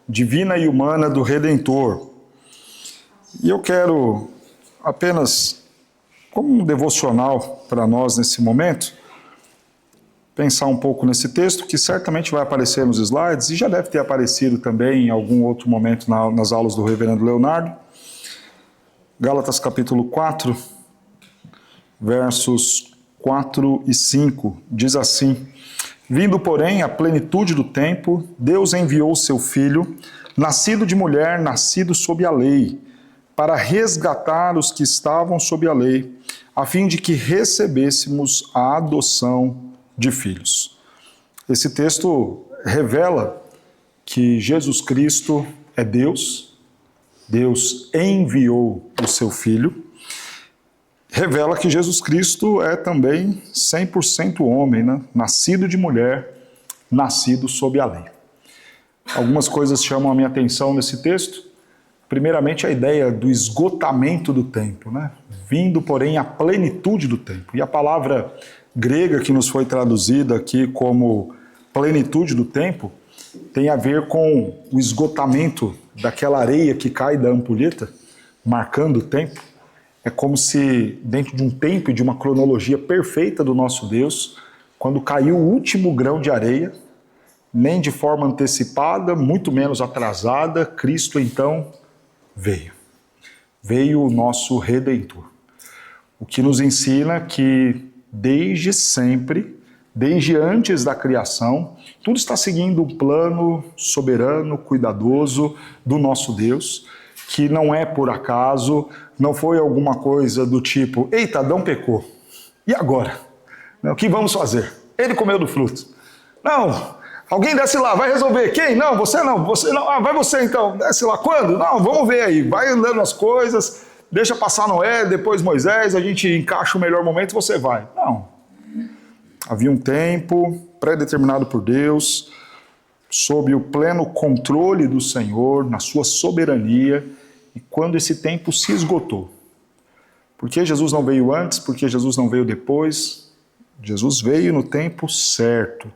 divina e humana do Redentor. E eu quero apenas, como um devocional para nós nesse momento, pensar um pouco nesse texto, que certamente vai aparecer nos slides, e já deve ter aparecido também em algum outro momento nas aulas do reverendo Leonardo. Gálatas capítulo 4, versos 4 e 5, diz assim: Vindo, porém, à plenitude do tempo, Deus enviou seu Filho, nascido de mulher, nascido sob a lei, para resgatar os que estavam sob a lei, a fim de que recebêssemos a adoção de filhos. Esse texto revela que Jesus Cristo é Deus, Deus enviou o seu Filho, revela que Jesus Cristo é também 100% homem, né? Nascido de mulher, nascido sob a lei. Algumas coisas chamam a minha atenção nesse texto. Primeiramente, a ideia do esgotamento do tempo, né? Vindo, porém, à plenitude do tempo. E a palavra grega que nos foi traduzida aqui como plenitude do tempo tem a ver com o esgotamento daquela areia que cai da ampulheta, marcando o tempo. É como se, dentro de um tempo e de uma cronologia perfeita do nosso Deus, quando caiu o último grão de areia, nem de forma antecipada, muito menos atrasada, Cristo então veio. Veio o nosso Redentor. O que nos ensina que desde sempre, desde antes da criação, tudo está seguindo um plano soberano, cuidadoso do nosso Deus, que não é por acaso, não foi alguma coisa do tipo, eita, Adão pecou, e agora? O que vamos fazer? Ele comeu do fruto. Não, alguém desce lá, vai resolver. Quem? Não, você não, você não. Ah, vai você então, desce lá. Quando? Não, vamos ver aí, vai andando as coisas, deixa passar Noé, depois Moisés, a gente encaixa o melhor momento e você vai. Não. Havia um tempo pré-determinado por Deus, sob o pleno controle do Senhor, na sua soberania, e quando esse tempo se esgotou. Por que Jesus não veio antes? Por que Jesus não veio depois? Jesus veio no tempo certo.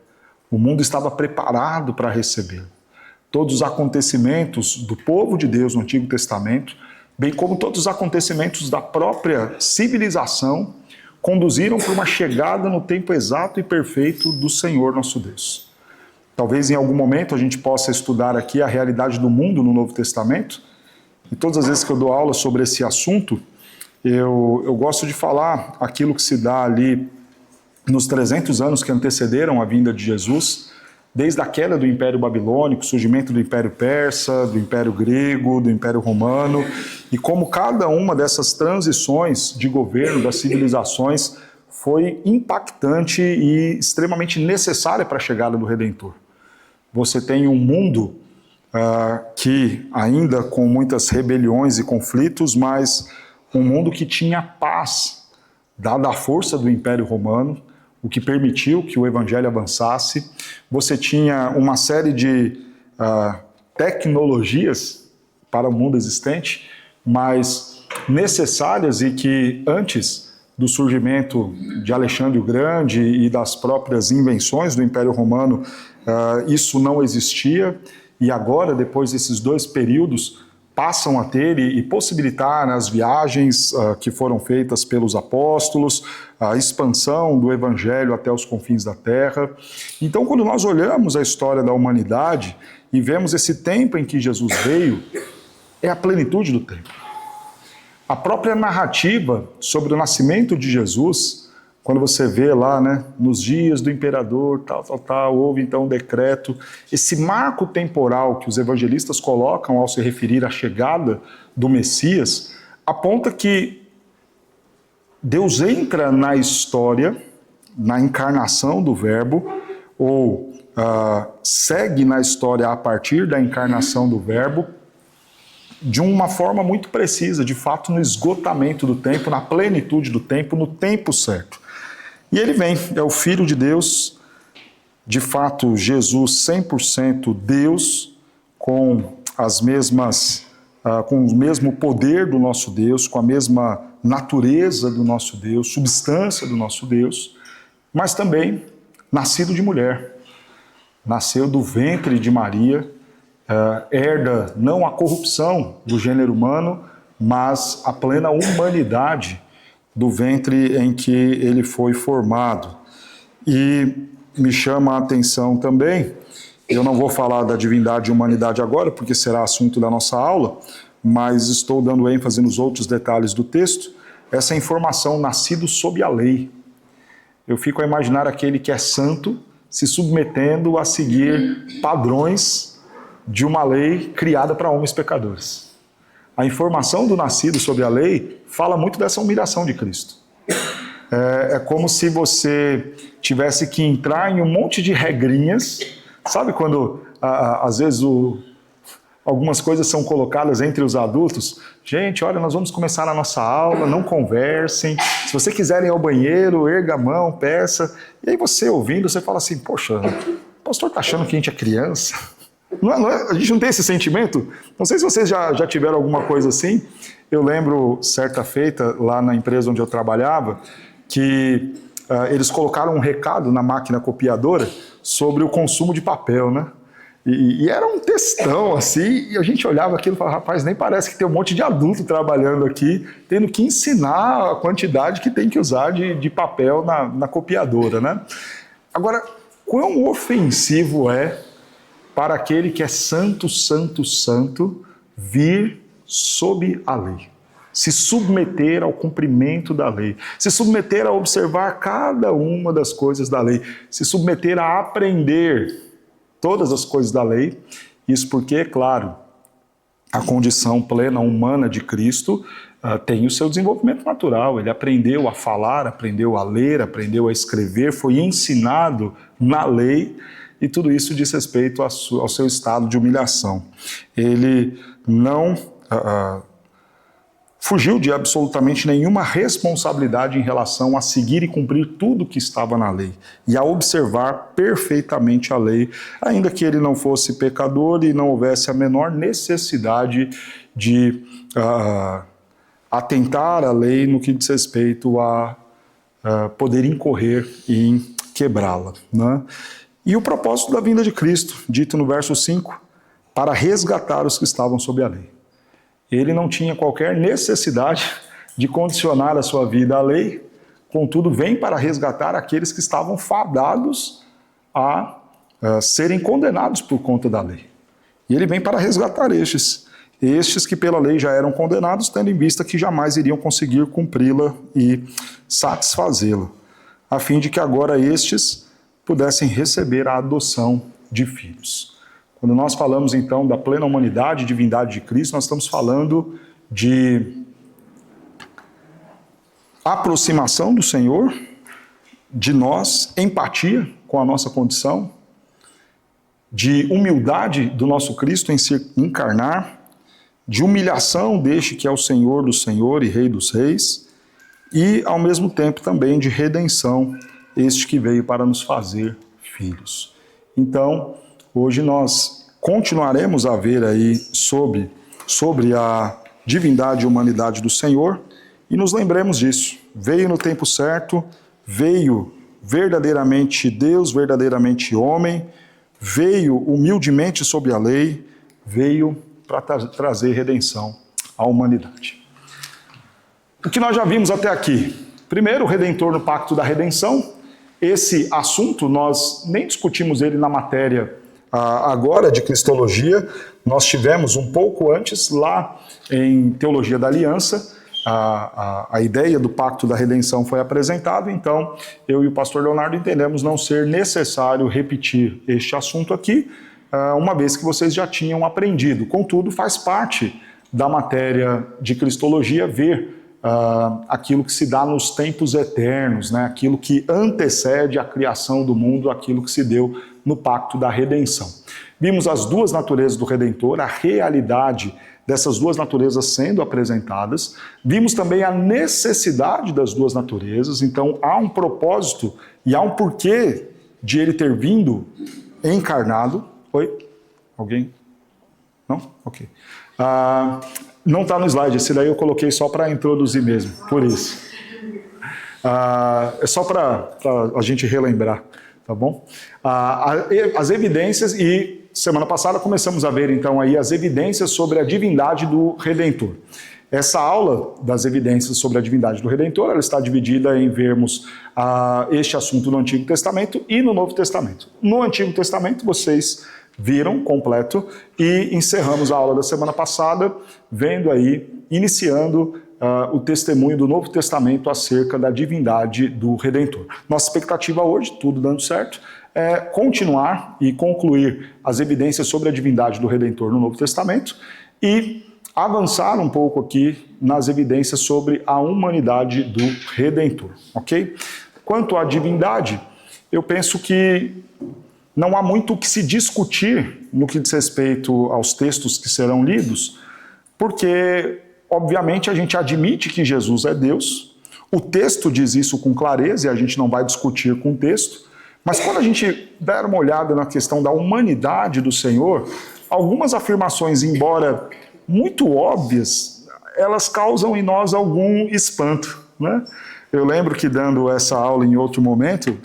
O mundo estava preparado para recebê-lo. Todos os acontecimentos do povo de Deus no Antigo Testamento, bem como todos os acontecimentos da própria civilização, conduziram para uma chegada no tempo exato e perfeito do Senhor nosso Deus. Talvez em algum momento a gente possa estudar aqui a realidade do mundo no Novo Testamento, e todas as vezes que eu dou aula sobre esse assunto, eu gosto de falar aquilo que se dá ali nos 300 anos que antecederam a vinda de Jesus, desde a queda do Império Babilônico, surgimento do Império Persa, do Império Grego, do Império Romano, e como cada uma dessas transições de governo das civilizações foi impactante e extremamente necessária para a chegada do Redentor. Você tem um mundo que ainda com muitas rebeliões e conflitos, mas um mundo que tinha paz, dada a força do Império Romano, o que permitiu que o Evangelho avançasse. Você tinha uma série de tecnologias para o mundo existente, mas necessárias e que antes do surgimento de Alexandre o Grande e das próprias invenções do Império Romano, isso não existia. E agora, depois desses dois períodos, passam a ter e possibilitar as viagens que foram feitas pelos apóstolos, a expansão do Evangelho até os confins da terra. Então, quando nós olhamos a história da humanidade e vemos esse tempo em que Jesus veio, é a plenitude do tempo. A própria narrativa sobre o nascimento de Jesus, quando você vê lá, né, nos dias do imperador, houve então um decreto. Esse marco temporal que os evangelistas colocam ao se referir à chegada do Messias, aponta que Deus entra na história, na encarnação do Verbo, ou segue na história a partir da encarnação do Verbo, de uma forma muito precisa, de fato no esgotamento do tempo, na plenitude do tempo, no tempo certo. E ele vem, é o Filho de Deus, de fato Jesus 100% Deus, com as mesmas, com o mesmo poder do nosso Deus, com a mesma natureza do nosso Deus, substância do nosso Deus, mas também nascido de mulher, nasceu do ventre de Maria, herda não a corrupção do gênero humano, mas a plena humanidade do ventre em que ele foi formado. E me chama a atenção também, eu não vou falar da divindade e humanidade agora, porque será assunto da nossa aula, mas estou dando ênfase nos outros detalhes do texto, essa informação, nascido sob a lei. Eu fico a imaginar aquele que é santo se submetendo a seguir padrões de uma lei criada para homens pecadores. A informação do nascido sob a lei fala muito dessa humilhação de Cristo. É como se você tivesse que entrar em um monte de regrinhas. Sabe quando, às vezes, algumas coisas são colocadas entre os adultos? Gente, olha, nós vamos começar a nossa aula, não conversem. Se você quiser ir ao banheiro, erga a mão, peça. E aí você ouvindo, você fala assim, poxa, o pastor está achando que a gente é criança? A gente não tem esse sentimento? Não sei se vocês já tiveram alguma coisa assim. Eu lembro, certa feita, lá na empresa onde eu trabalhava, que eles colocaram um recado na máquina copiadora sobre o consumo de papel, né? E era um textão, assim, e a gente olhava aquilo e falava, rapaz, nem parece que tem um monte de adulto trabalhando aqui, tendo que ensinar a quantidade que tem que usar de papel na copiadora, né? Agora, quão ofensivo é para aquele que é santo, santo, santo, vir sob a lei, se submeter ao cumprimento da lei, se submeter a observar cada uma das coisas da lei, se submeter a aprender todas as coisas da lei. Isso porque, é claro, a condição plena humana de Cristo tem o seu desenvolvimento natural. Ele aprendeu a falar, aprendeu a ler, aprendeu a escrever, foi ensinado na lei, e tudo isso diz respeito ao seu estado de humilhação. Ele não fugiu de absolutamente nenhuma responsabilidade em relação a seguir e cumprir tudo que estava na lei e a observar perfeitamente a lei, ainda que ele não fosse pecador e não houvesse a menor necessidade de atentar à lei no que diz respeito a poder incorrer em quebrá-la, né? E o propósito da vinda de Cristo, dito no verso 5, para resgatar os que estavam sob a lei. Ele não tinha qualquer necessidade de condicionar a sua vida à lei, contudo, vem para resgatar aqueles que estavam fadados a serem condenados por conta da lei. E ele vem para resgatar estes que pela lei já eram condenados, tendo em vista que jamais iriam conseguir cumpri-la e satisfazê-la, a fim de que agora estes pudessem receber a adoção de filhos. Quando nós falamos, então, da plena humanidade e divindade de Cristo, nós estamos falando de aproximação do Senhor, de nós, empatia com a nossa condição, de humildade do nosso Cristo em se encarnar, de humilhação deste que é o Senhor do Senhor e Rei dos Reis, e, ao mesmo tempo, também de redenção, este que veio para nos fazer filhos. Então, hoje nós continuaremos a ver aí sobre a divindade e humanidade do Senhor e nos lembremos disso. Veio no tempo certo, veio verdadeiramente Deus, verdadeiramente homem, veio humildemente sob a lei, veio para trazer redenção à humanidade. O que nós já vimos até aqui? Primeiro, o Redentor no pacto da redenção. Esse assunto, nós nem discutimos ele na matéria agora de Cristologia, nós tivemos um pouco antes, lá em Teologia da Aliança, a ideia do pacto da redenção foi apresentada, então eu e o pastor Leonardo entendemos não ser necessário repetir este assunto aqui, uma vez que vocês já tinham aprendido. Contudo, faz parte da matéria de Cristologia ver aquilo que se dá nos tempos eternos, né? Aquilo que antecede a criação do mundo, aquilo que se deu no pacto da redenção. Vimos as duas naturezas do Redentor, a realidade dessas duas naturezas sendo apresentadas. Vimos também a necessidade das duas naturezas, então há um propósito e há um porquê de ele ter vindo encarnado. Oi? Alguém? Não? Ok. Não está no slide, esse daí eu coloquei só para introduzir mesmo, por isso. É só para a gente relembrar, tá bom? As evidências, e semana passada começamos a ver então aí as evidências sobre a divindade do Redentor. Essa aula das evidências sobre a divindade do Redentor, ela está dividida em vermos este assunto no Antigo Testamento e no Novo Testamento. No Antigo Testamento, vocês viram completo e encerramos a aula da semana passada, vendo aí, iniciando o testemunho do Novo Testamento acerca da divindade do Redentor. Nossa expectativa hoje, tudo dando certo, é continuar e concluir as evidências sobre a divindade do Redentor no Novo Testamento e avançar um pouco aqui nas evidências sobre a humanidade do Redentor, ok? Quanto à divindade, eu penso que não há muito o que se discutir no que diz respeito aos textos que serão lidos, porque, obviamente, a gente admite que Jesus é Deus, o texto diz isso com clareza e a gente não vai discutir com o texto, mas quando a gente der uma olhada na questão da humanidade do Senhor, algumas afirmações, embora muito óbvias, elas causam em nós algum espanto, né? Eu lembro que dando essa aula em outro momento,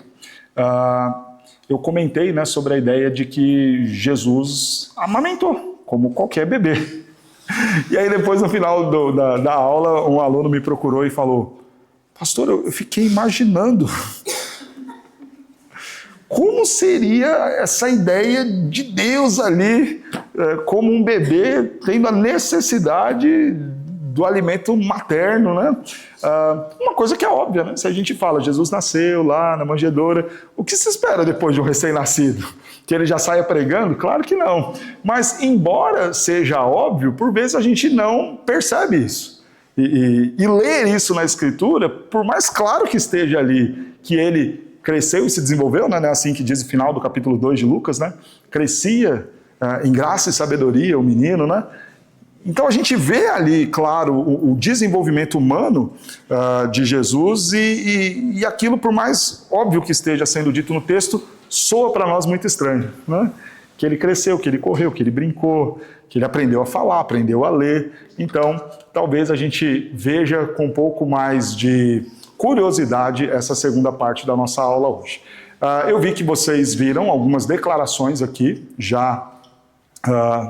eu comentei, né, sobre a ideia de que Jesus amamentou, como qualquer bebê. E aí depois, no final da aula, um aluno me procurou e falou: pastor, eu fiquei imaginando como seria essa ideia de Deus ali, como um bebê tendo a necessidade do alimento materno, né? Uma coisa que é óbvia, né? Se a gente fala, Jesus nasceu lá na manjedoura, o que se espera depois de um recém-nascido? Que ele já saia pregando? Claro que não. Mas, embora seja óbvio, por vezes a gente não percebe isso. E ler isso na Escritura, por mais claro que esteja ali, que ele cresceu e se desenvolveu, né? Assim que diz o final do capítulo 2 de Lucas, né? Crescia em graça e sabedoria o menino, né? Então a gente vê ali, claro, o desenvolvimento humano de Jesus e aquilo, por mais óbvio que esteja sendo dito no texto, soa para nós muito estranho, né? Que ele cresceu, que ele correu, que ele brincou, que ele aprendeu a falar, aprendeu a ler. Então, talvez a gente veja com um pouco mais de curiosidade essa segunda parte da nossa aula hoje. Eu vi que vocês viram algumas declarações aqui, já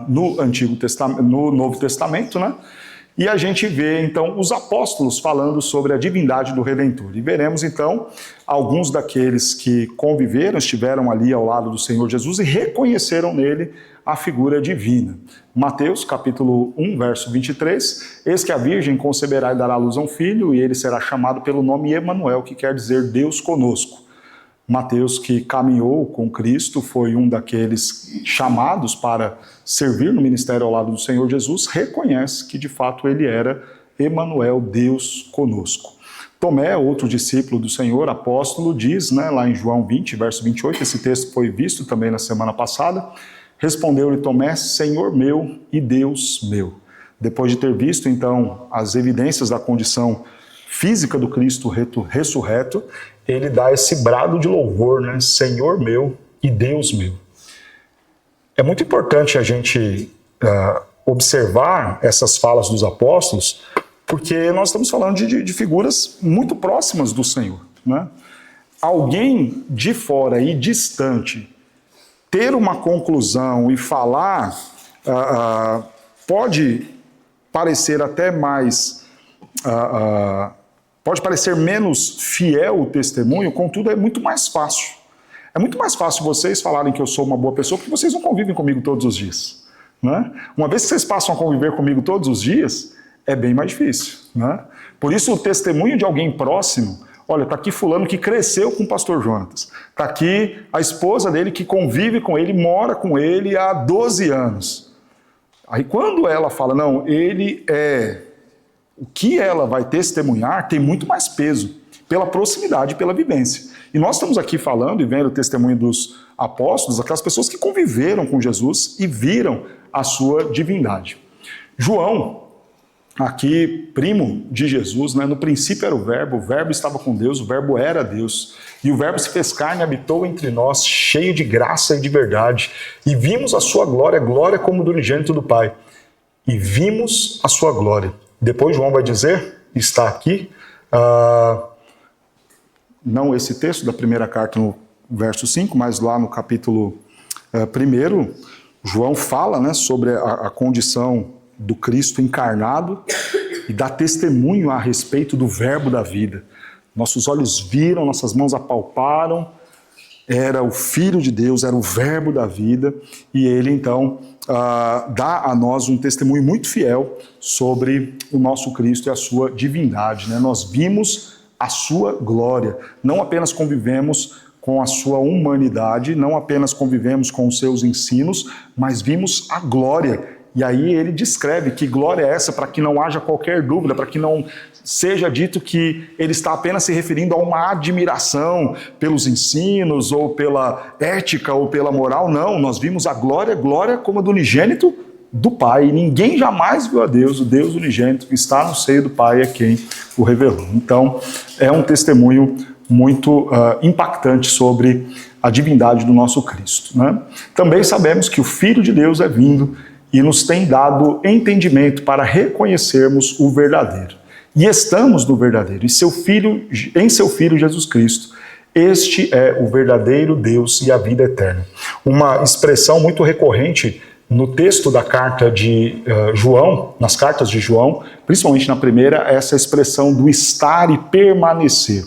no Antigo Testamento, no Novo Testamento, né? E a gente vê, então, os apóstolos falando sobre a divindade do Redentor. E veremos, então, alguns daqueles que conviveram, estiveram ali ao lado do Senhor Jesus e reconheceram nele a figura divina. Mateus, capítulo 1, verso 23, eis que a Virgem conceberá e dará à luz a um filho, e ele será chamado pelo nome Emanuel, que quer dizer Deus conosco. Mateus, que caminhou com Cristo, foi um daqueles chamados para servir no ministério ao lado do Senhor Jesus, reconhece que de fato ele era Emanuel, Deus conosco. Tomé, outro discípulo do Senhor, apóstolo, diz, né, lá em João 20, verso 28, esse texto foi visto também na semana passada, respondeu-lhe Tomé, Senhor meu e Deus meu. Depois de ter visto, então, as evidências da condição física do Cristo ressurreto, ele dá esse brado de louvor, né? Senhor meu e Deus meu. É muito importante a gente observar essas falas dos apóstolos, porque nós estamos falando de figuras muito próximas do Senhor, né? Alguém de fora e distante ter uma conclusão e falar pode parecer até mais... pode parecer menos fiel o testemunho, contudo é muito mais fácil. É muito mais fácil vocês falarem que eu sou uma boa pessoa, porque vocês não convivem comigo todos os dias, né? Uma vez que vocês passam a conviver comigo todos os dias, é bem mais difícil, né? Por isso o testemunho de alguém próximo, olha, está aqui fulano que cresceu com o pastor Jonatas, está aqui a esposa dele que convive com ele, mora com ele há 12 anos. Aí quando ela fala, não, ele é... O que ela vai testemunhar tem muito mais peso, pela proximidade e pela vivência. E nós estamos aqui falando e vendo o testemunho dos apóstolos, aquelas pessoas que conviveram com Jesus e viram a sua divindade. João, aqui primo de Jesus, né? No princípio era o Verbo estava com Deus, o Verbo era Deus. E o Verbo se fez carne e habitou entre nós, cheio de graça e de verdade. E vimos a sua glória, glória como do unigênito do Pai. E vimos a sua glória. Depois João vai dizer, está aqui, não esse texto da primeira carta no verso 5, mas lá no capítulo 1, João fala, né, sobre a condição do Cristo encarnado e dá testemunho a respeito do verbo da vida. Nossos olhos viram, nossas mãos apalparam, era o Filho de Deus, era o verbo da vida, e ele então dá a nós um testemunho muito fiel sobre o nosso Cristo e a sua divindade, né? Nós vimos a sua glória, não apenas convivemos com a sua humanidade, não apenas convivemos com os seus ensinos, mas vimos a glória. E aí ele descreve que glória é essa, para que não haja qualquer dúvida, para que não seja dito que ele está apenas se referindo a uma admiração pelos ensinos, ou pela ética, ou pela moral. Não, nós vimos a glória, glória como a do unigênito do Pai. E ninguém jamais viu a Deus, o Deus unigênito que está no seio do Pai é quem o revelou. Então, é um testemunho muito impactante sobre a divindade do nosso Cristo, né? Também sabemos que o Filho de Deus é vindo e nos tem dado entendimento para reconhecermos o verdadeiro. E estamos no verdadeiro, e em seu Filho Jesus Cristo. Este é o verdadeiro Deus e a vida eterna. Uma expressão muito recorrente no texto da carta de João, nas cartas de João, principalmente na primeira, é essa expressão do estar e permanecer.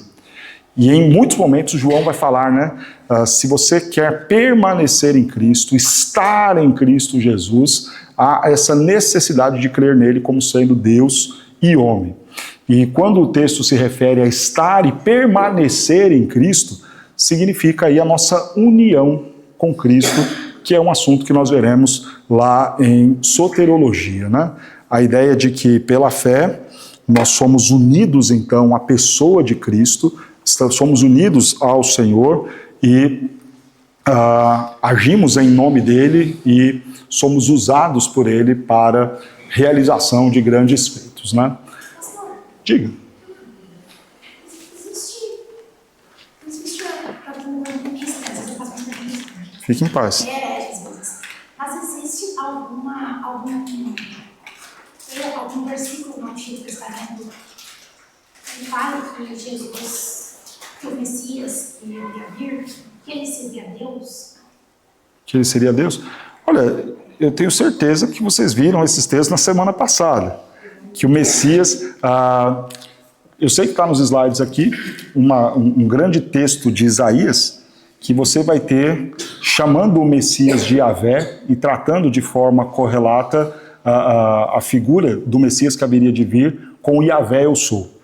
E em muitos momentos João vai falar, né? Se você quer permanecer em Cristo, estar em Cristo Jesus, há essa necessidade de crer nele como sendo Deus e homem. E quando o texto se refere a estar e permanecer em Cristo, significa aí a nossa união com Cristo, que é um assunto que nós veremos lá em soteriologia, né? A ideia de que pela fé nós somos unidos então à pessoa de Cristo, somos unidos ao Senhor e agimos em nome dele e somos usados por ele para realização de grandes feitos, né? Diga. Fique em paz. Mas existe algum versículo no Antigo Testamento que fala que Jesus, que o Messias que iria vir, que ele seria Deus? Que ele seria Deus? Olha, eu tenho certeza que vocês viram esses textos na semana passada, que o Messias, eu sei que está nos slides aqui, um grande texto de Isaías, que você vai ter chamando o Messias de Yahvé e tratando de forma correlata a figura do Messias que haveria de vir com o Yahvé eu sou.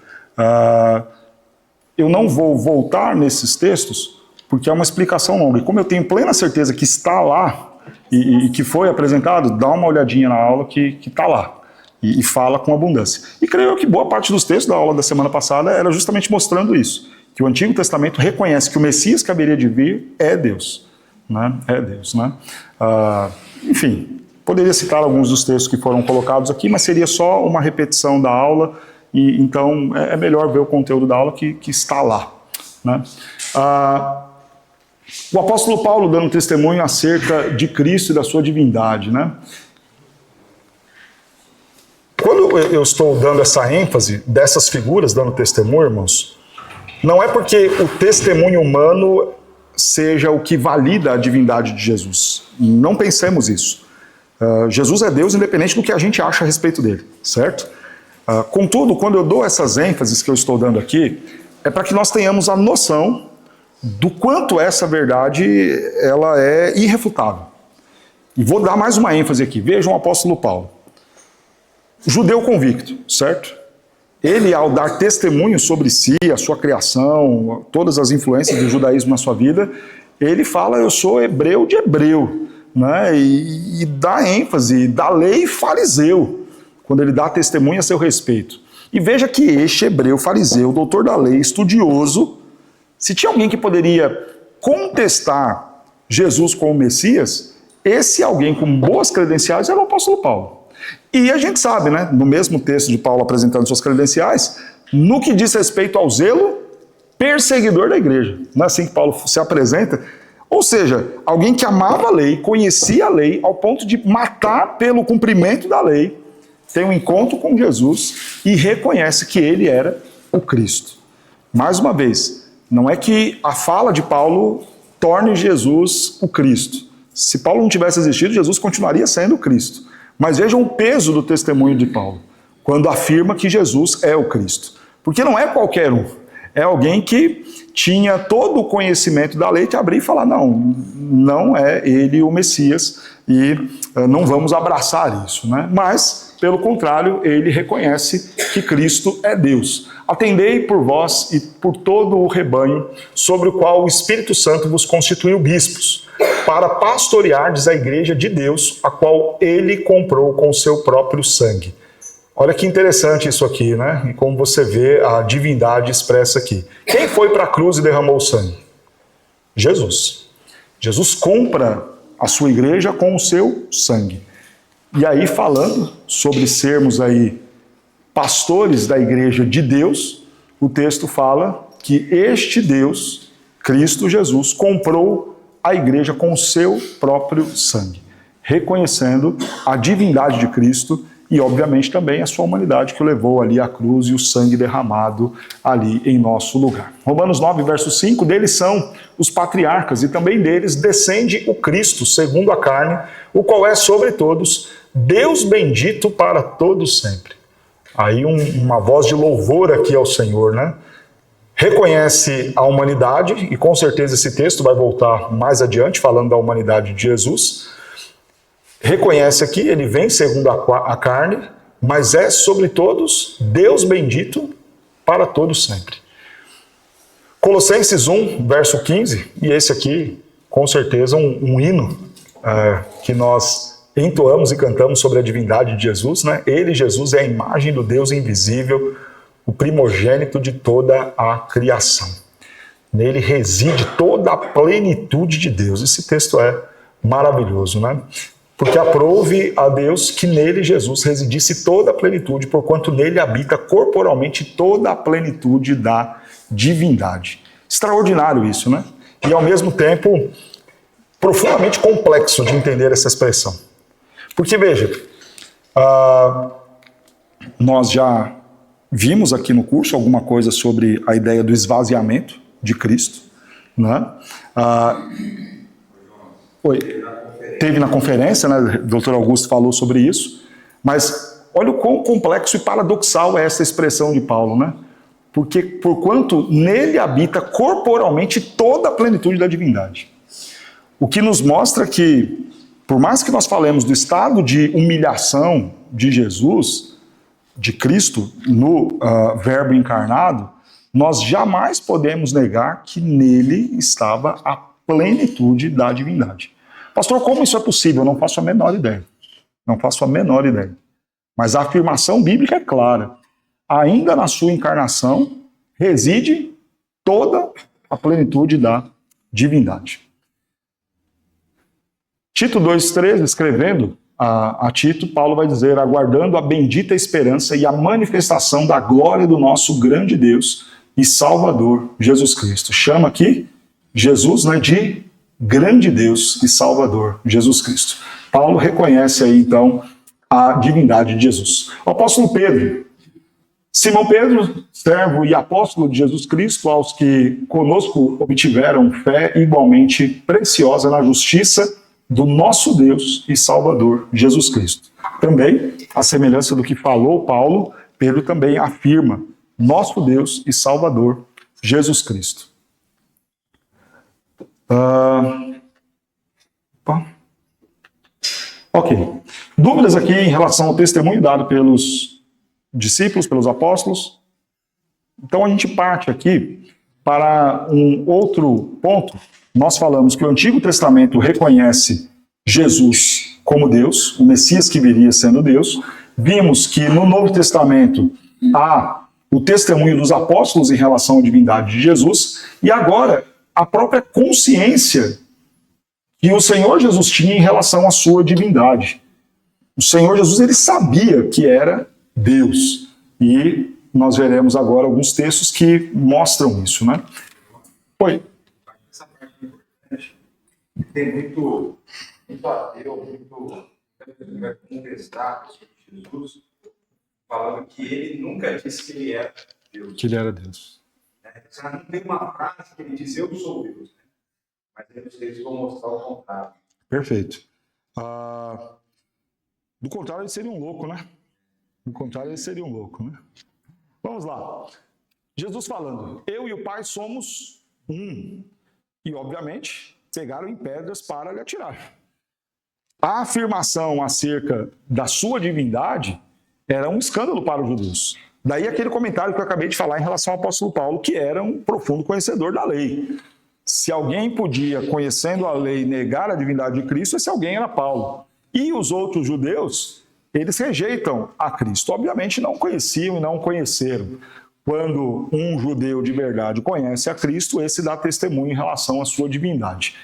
Eu não vou voltar nesses textos, porque é uma explicação longa. E como eu tenho plena certeza que está lá, e que foi apresentado, dá uma olhadinha na aula que está lá. E fala com abundância. E creio que boa parte dos textos da aula da semana passada era justamente mostrando isso. Que o Antigo Testamento reconhece que o Messias que haveria de vir é Deus. Né? É Deus. Né? Enfim, poderia citar alguns dos textos que foram colocados aqui, mas seria só uma repetição da aula. E então é melhor ver o conteúdo da aula que está lá. Né? O apóstolo Paulo dando testemunho acerca de Cristo e da sua divindade, né? Quando eu estou dando essa ênfase dessas figuras dando testemunho, irmãos, não é porque o testemunho humano seja o que valida a divindade de Jesus. Não pensemos isso. Jesus é Deus independente do que a gente acha a respeito dele, certo? Contudo, quando eu dou essas ênfases que eu estou dando aqui, é para que nós tenhamos a noção do quanto essa verdade ela é irrefutável. E vou dar mais uma ênfase aqui. Vejam o apóstolo Paulo. Judeu convicto, certo? Ele, ao dar testemunho sobre si, a sua criação, todas as influências do judaísmo na sua vida, ele fala, eu sou hebreu de hebreu, né? E dá ênfase, dá lei fariseu, quando ele dá testemunho a seu respeito. E veja que este hebreu fariseu, doutor da lei, estudioso, se tinha alguém que poderia contestar Jesus como Messias, esse alguém com boas credenciais era o apóstolo Paulo. E a gente sabe, né, no mesmo texto de Paulo apresentando suas credenciais, no que diz respeito ao zelo perseguidor da igreja. Não é assim que Paulo se apresenta? Ou seja, alguém que amava a lei, conhecia a lei, ao ponto de matar pelo cumprimento da lei, tem um encontro com Jesus e reconhece que ele era o Cristo. Mais uma vez, não é que a fala de Paulo torne Jesus o Cristo. Se Paulo não tivesse existido, Jesus continuaria sendo Cristo. Mas vejam o peso do testemunho de Paulo, quando afirma que Jesus é o Cristo. Porque não é qualquer um. É alguém que tinha todo o conhecimento da lei, que abrir e falar, não é ele o Messias e não vamos abraçar isso, né? Mas, pelo contrário, ele reconhece que Cristo é Deus. Atendei por vós e por todo o rebanho sobre o qual o Espírito Santo vos constituiu bispos, para pastoreardes a igreja de Deus, a qual ele comprou com o seu próprio sangue. Olha que interessante isso aqui, né? E como você vê a divindade expressa aqui. Quem foi para a cruz e derramou o sangue? Jesus. Jesus compra a sua igreja com o seu sangue. E aí, falando sobre sermos aí pastores da igreja de Deus, o texto fala que este Deus, Cristo Jesus, comprou a igreja com o seu próprio sangue, reconhecendo a divindade de Cristo e, obviamente, também a sua humanidade que o levou ali à cruz e o sangue derramado ali em nosso lugar. Romanos 9, verso 5, deles são os patriarcas e também deles descende o Cristo, segundo a carne, o qual é sobre todos, Deus bendito para todos sempre. Aí uma voz de louvor aqui ao Senhor, né? Reconhece a humanidade, e com certeza esse texto vai voltar mais adiante, falando da humanidade de Jesus. Reconhece aqui, ele vem segundo a carne, mas é sobre todos Deus bendito para todos sempre. Colossenses 1, verso 15, e esse aqui, com certeza, um hino que nós entoamos e cantamos sobre a divindade de Jesus, né? Ele, Jesus, é a imagem do Deus invisível, o primogênito de toda a criação. Nele reside toda a plenitude de Deus. Esse texto é maravilhoso, né? Porque aprouve a Deus que nele, Jesus, residisse toda a plenitude, porquanto nele habita corporalmente toda a plenitude da divindade. Extraordinário isso, né? E ao mesmo tempo, profundamente complexo de entender essa expressão. Porque, veja, nós já vimos aqui no curso alguma coisa sobre a ideia do esvaziamento de Cristo, né? Teve na conferência, né? O doutor Augusto falou sobre isso, mas olha o quão complexo e paradoxal é essa expressão de Paulo, né? Porque, porquanto nele habita corporalmente toda a plenitude da divindade. O que nos mostra que, por mais que nós falemos do estado de humilhação de Jesus, de Cristo, no Verbo encarnado, nós jamais podemos negar que nele estava a plenitude da divindade. Pastor, como isso é possível? Eu não faço a menor ideia. Não faço a menor ideia. Mas a afirmação bíblica é clara. Ainda na sua encarnação reside toda a plenitude da divindade. Tito 2,13, escrevendo a Tito, Paulo vai dizer, aguardando a bendita esperança e a manifestação da glória do nosso grande Deus e Salvador, Jesus Cristo. Chama aqui Jesus, né, de grande Deus e Salvador, Jesus Cristo. Paulo reconhece aí, então, a divindade de Jesus. O apóstolo Pedro, Simão Pedro, servo e apóstolo de Jesus Cristo, aos que conosco obtiveram fé igualmente preciosa na justiça do nosso Deus e Salvador, Jesus Cristo. Também, à semelhança do que falou Paulo, Pedro também afirma nosso Deus e Salvador, Jesus Cristo. Ok. Dúvidas aqui em relação ao testemunho dado pelos discípulos, pelos apóstolos? Então a gente parte aqui para um outro ponto. Nós falamos que o Antigo Testamento reconhece Jesus como Deus, o Messias que viria sendo Deus. Vimos que no Novo Testamento há o testemunho dos apóstolos em relação à divindade de Jesus, e agora a própria consciência que o Senhor Jesus tinha em relação à sua divindade. O Senhor Jesus, ele sabia que era Deus, e nós veremos agora alguns textos que mostram isso, né? Oi. Essa parte é importante. Tem muito ateu, muito vai contestar Jesus, falando que ele nunca disse que ele era Deus. Que ele era Deus. Não tem uma frase que ele diz, eu sou Deus. Mas aí os textos vão mostrar o contrário. Perfeito. Do contrário, ele seria um louco, né? Do contrário, ele seria um louco, né? Vamos lá. Jesus falando, eu e o Pai somos um. E, obviamente, pegaram em pedras para lhe atirar. A afirmação acerca da sua divindade era um escândalo para os judeus. Daí aquele comentário que eu acabei de falar em relação ao apóstolo Paulo, que era um profundo conhecedor da lei. Se alguém podia, conhecendo a lei, negar a divindade de Cristo, esse alguém era Paulo. E os outros judeus, eles rejeitam a Cristo. Obviamente não conheciam e não conheceram. Quando um judeu de verdade conhece a Cristo, esse dá testemunho em relação à sua divindade.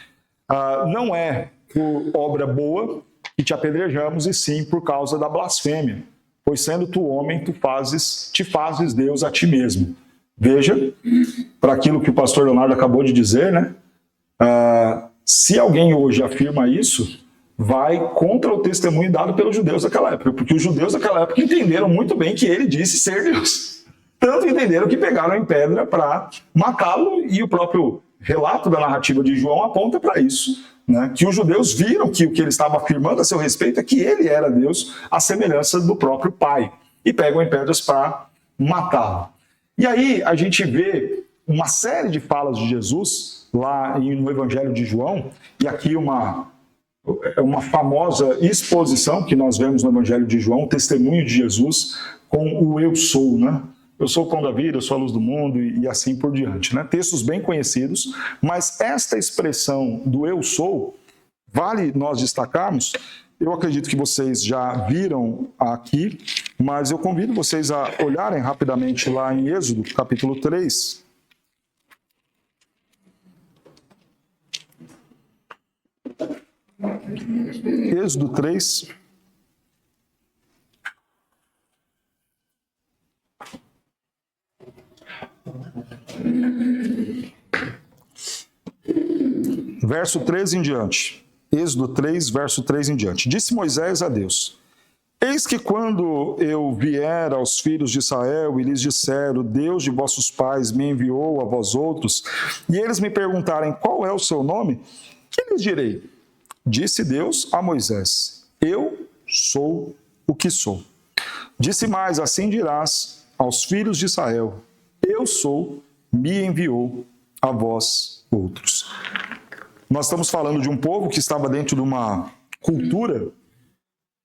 Não é por obra boa que te apedrejamos, e sim por causa da blasfêmia. Pois sendo tu homem, te fazes Deus a ti mesmo. Veja, para aquilo que o pastor Leonardo acabou de dizer, né? Se alguém hoje afirma isso, vai contra o testemunho dado pelos judeus daquela época, porque os judeus daquela época entenderam muito bem que ele disse ser Deus. Tanto entenderam que pegaram em pedra para matá-lo, e o próprio relato da narrativa de João aponta para isso, né? Que os judeus viram que o que ele estava afirmando a seu respeito é que ele era Deus, à semelhança do próprio Pai, e pegam em pedras para matá-lo. E aí a gente vê uma série de falas de Jesus lá no Evangelho de João, e aqui uma famosa exposição que nós vemos no Evangelho de João, o testemunho de Jesus com o eu sou, né? Eu sou o pão da vida, eu sou a luz do mundo, e assim por diante, né? Textos bem conhecidos, mas esta expressão do eu sou, vale nós destacarmos. Eu acredito que vocês já viram aqui, mas eu convido vocês a olharem rapidamente lá em Êxodo, capítulo 3. Êxodo 3. Verso 13 em diante. Êxodo 3, verso 3 em diante. Disse Moisés a Deus: eis que quando eu vier aos filhos de Israel e lhes disser, o Deus de vossos pais me enviou a vós outros, e eles me perguntarem qual é o seu nome, que lhes direi? Disse Deus a Moisés: eu sou o que sou. Disse mais, assim dirás aos filhos de Israel: eu sou, me enviou a vós outros. Nós estamos falando de um povo que estava dentro de uma cultura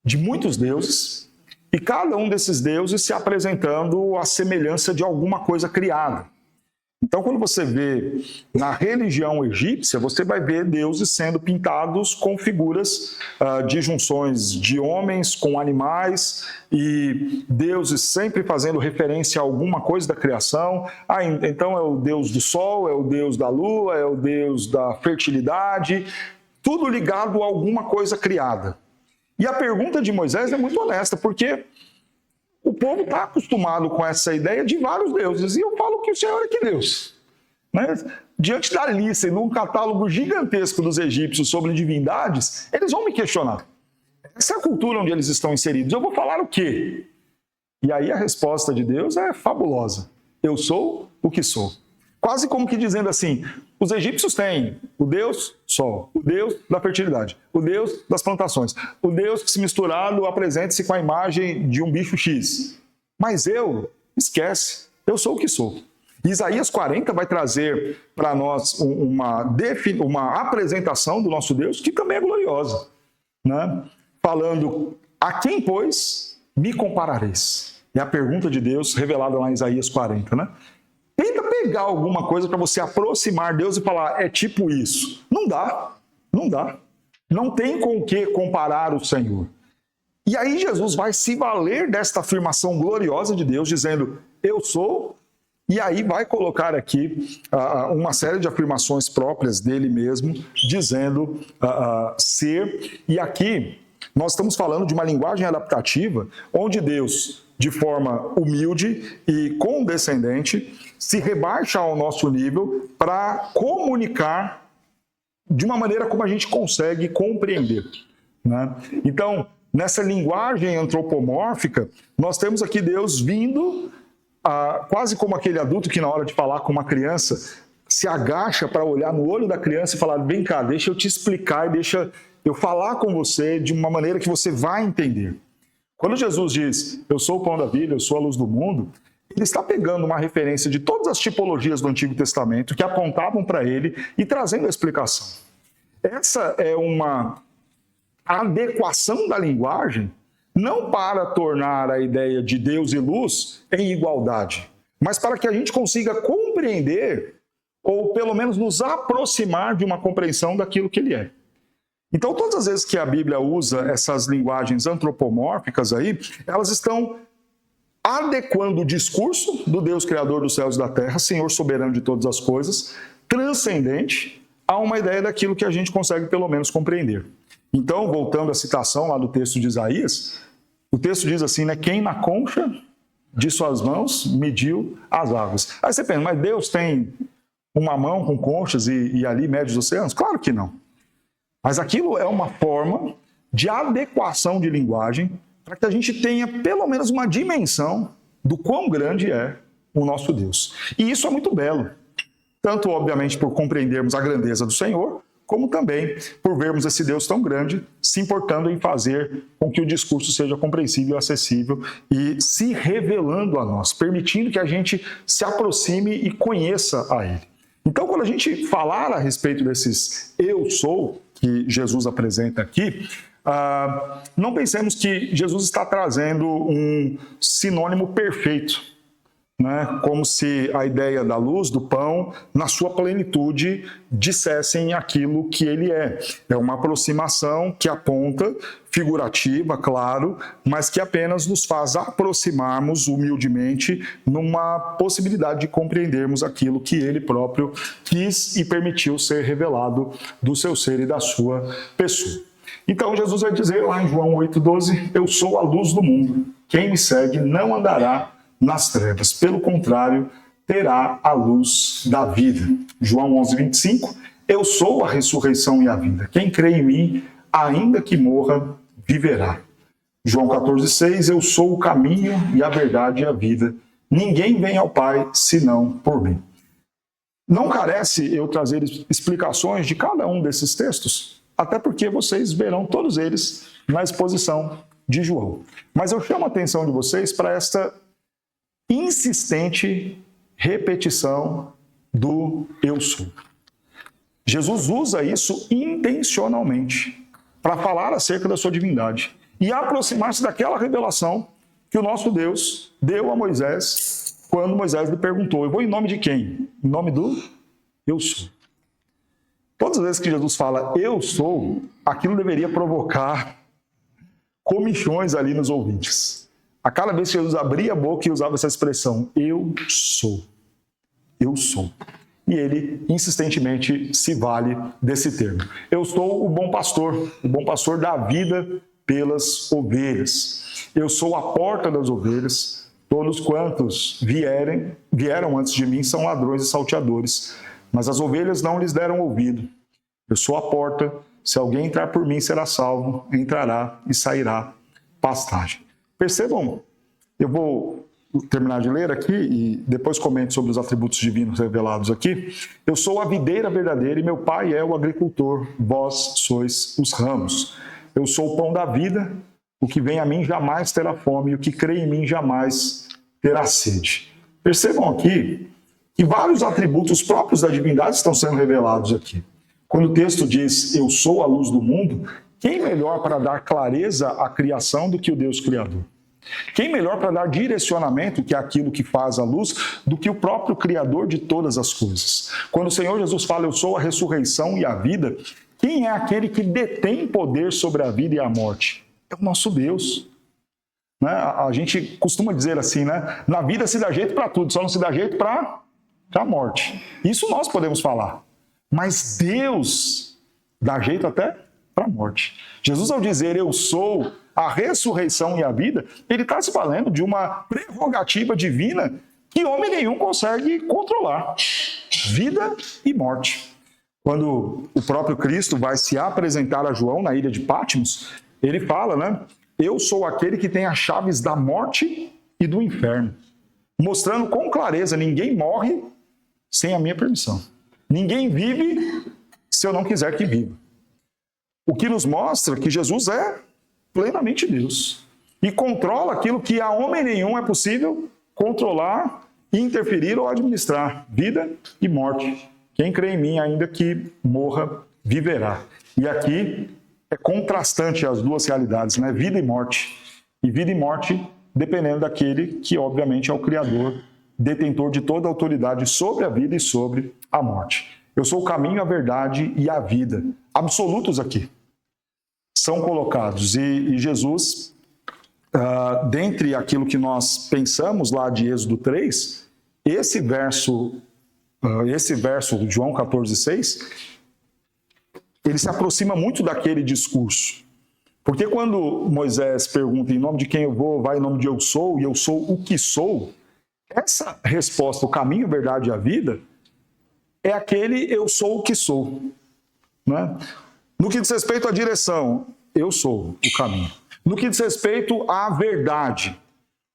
de muitos deuses, e cada um desses deuses se apresentando à semelhança de alguma coisa criada. Então, quando você vê na religião egípcia, você vai ver deuses sendo pintados com figuras de junções de homens com animais, e deuses sempre fazendo referência a alguma coisa da criação. Então é o deus do sol, é o deus da lua, é o deus da fertilidade, tudo ligado a alguma coisa criada. E a pergunta de Moisés é muito honesta, porque o povo está acostumado com essa ideia de vários deuses, e eu falo que o Senhor é que Deus. Né? Diante da lista e de um catálogo gigantesco dos egípcios sobre divindades, eles vão me questionar. Essa é a cultura onde eles estão inseridos. Eu vou falar o quê? E aí a resposta de Deus é fabulosa. Eu sou o que sou. Quase como que dizendo assim, os egípcios têm o Deus Sol, o Deus da fertilidade, o Deus das plantações, o Deus que se misturado apresenta-se com a imagem de um bicho X. Mas esquece, eu sou o que sou. Isaías 40 vai trazer para nós uma apresentação do nosso Deus que também é gloriosa, né? Falando, a quem, pois, me comparareis? É a pergunta de Deus revelada lá em Isaías 40, né? Tenta pegar alguma coisa para você aproximar Deus e falar, é tipo isso. Não dá, não dá. Não tem com o que comparar o Senhor. E aí Jesus vai se valer desta afirmação gloriosa de Deus, dizendo, eu sou, e aí vai colocar aqui uma série de afirmações próprias dele mesmo, dizendo ser. E aqui nós estamos falando de uma linguagem adaptativa, onde Deus, de forma humilde e condescendente, se rebaixa ao nosso nível para comunicar de uma maneira como a gente consegue compreender, né? Então, nessa linguagem antropomórfica, nós temos aqui Deus vindo, quase como aquele adulto que na hora de falar com uma criança, se agacha para olhar no olho da criança e falar: vem cá, deixa eu te explicar e deixa eu falar com você de uma maneira que você vai entender. Quando Jesus diz, eu sou o pão da vida, eu sou a luz do mundo, ele está pegando uma referência de todas as tipologias do Antigo Testamento que apontavam para ele e trazendo a explicação. Essa é uma adequação da linguagem, não para tornar a ideia de Deus e luz em igualdade, mas para que a gente consiga compreender, ou pelo menos nos aproximar de uma compreensão daquilo que ele é. Então, todas as vezes que a Bíblia usa essas linguagens antropomórficas aí, elas estão adequando o discurso do Deus Criador dos céus e da terra, Senhor soberano de todas as coisas, transcendente, a uma ideia daquilo que a gente consegue pelo menos compreender. Então, voltando à citação lá do texto de Isaías, o texto diz assim, né? Quem na concha de suas mãos mediu as águas. Aí você pensa, mas Deus tem uma mão com conchas e ali mede os oceanos? Claro que não. Mas aquilo é uma forma de adequação de linguagem para que a gente tenha pelo menos uma dimensão do quão grande é o nosso Deus. E isso é muito belo. Tanto, obviamente, por compreendermos a grandeza do Senhor, como também por vermos esse Deus tão grande se importando em fazer com que o discurso seja compreensível e acessível e se revelando a nós, permitindo que a gente se aproxime e conheça a Ele. Então, quando a gente falar a respeito desses eu sou que Jesus apresenta aqui, não pensemos que Jesus está trazendo um sinônimo perfeito, né? Como se a ideia da luz, do pão, na sua plenitude, dissessem aquilo que ele é. É uma aproximação que aponta, figurativa, claro, mas que apenas nos faz aproximarmos humildemente numa possibilidade de compreendermos aquilo que ele próprio quis e permitiu ser revelado do seu ser e da sua pessoa. Então Jesus vai dizer lá em João 8,12, eu sou a luz do mundo, quem me segue não andará nas trevas, pelo contrário, terá a luz da vida. João 11,25, eu sou a ressurreição e a vida, quem crê em mim, ainda que morra, viverá. João 14,6, eu sou o caminho e a verdade e a vida, ninguém vem ao Pai senão por mim. Não carece eu trazer explicações de cada um desses textos, até porque vocês verão todos eles na exposição de João. Mas eu chamo a atenção de vocês para esta insistente repetição do eu sou. Jesus usa isso intencionalmente para falar acerca da sua divindade e aproximar-se daquela revelação que o nosso Deus deu a Moisés quando Moisés lhe perguntou, eu vou em nome de quem? Em nome do eu sou. Todas as vezes que Jesus fala eu sou, aquilo deveria provocar comichões ali nos ouvintes. A cada vez que Jesus abria a boca e usava essa expressão, eu sou. Eu sou. E ele insistentemente se vale desse termo. Eu sou o bom pastor dá vida pelas ovelhas. Eu sou a porta das ovelhas. Todos quantos vieram antes de mim são ladrões e salteadores, mas as ovelhas não lhes deram ouvido. Eu sou a porta, se alguém entrar por mim será salvo, entrará e sairá pastagem. Percebam, eu vou terminar de ler aqui e depois comento sobre os atributos divinos revelados aqui. Eu sou a videira verdadeira e meu pai é o agricultor, vós sois os ramos. Eu sou o pão da vida, o que vem a mim jamais terá fome e o que crê em mim jamais terá sede. Percebam aqui que vários atributos próprios da divindade estão sendo revelados aqui. Quando o texto diz, eu sou a luz do mundo, quem melhor para dar clareza à criação do que o Deus Criador? Quem melhor para dar direcionamento, que é aquilo que faz a luz, do que o próprio Criador de todas as coisas? Quando o Senhor Jesus fala, eu sou a ressurreição e a vida, quem é aquele que detém poder sobre a vida e a morte? É o nosso Deus. Né? A gente costuma dizer assim, né? Na vida se dá jeito para tudo, só não se dá jeito para a morte. Isso nós podemos falar. Mas Deus dá jeito até para a morte. Jesus, ao dizer eu sou a ressurreição e a vida, ele está se valendo de uma prerrogativa divina que homem nenhum consegue controlar. Vida e morte. Quando o próprio Cristo vai se apresentar a João na ilha de Patmos, ele fala, né? Eu sou aquele que tem as chaves da morte e do inferno. Mostrando com clareza, ninguém morre sem a minha permissão. Ninguém vive se eu não quiser que viva. O que nos mostra que Jesus é plenamente Deus e controla aquilo que a homem nenhum é possível controlar, interferir ou administrar, vida e morte. Quem crê em mim, ainda que morra, viverá. E aqui é contrastante as duas realidades, né? Vida e morte. E vida e morte dependendo daquele que, obviamente, é o Criador, detentor de toda a autoridade sobre a vida e sobre a morte. Eu sou o caminho, a verdade e a vida. Absolutos aqui são colocados. E Jesus, dentre aquilo que nós pensamos lá de Êxodo 3, esse verso de João 14,6, ele se aproxima muito daquele discurso. Porque quando Moisés pergunta em nome de quem eu vou, vai em nome de eu sou, e eu sou o que sou, essa resposta, o caminho, a verdade e a vida, é aquele eu sou o que sou. Né? No que diz respeito à direção, eu sou o caminho. No que diz respeito à verdade,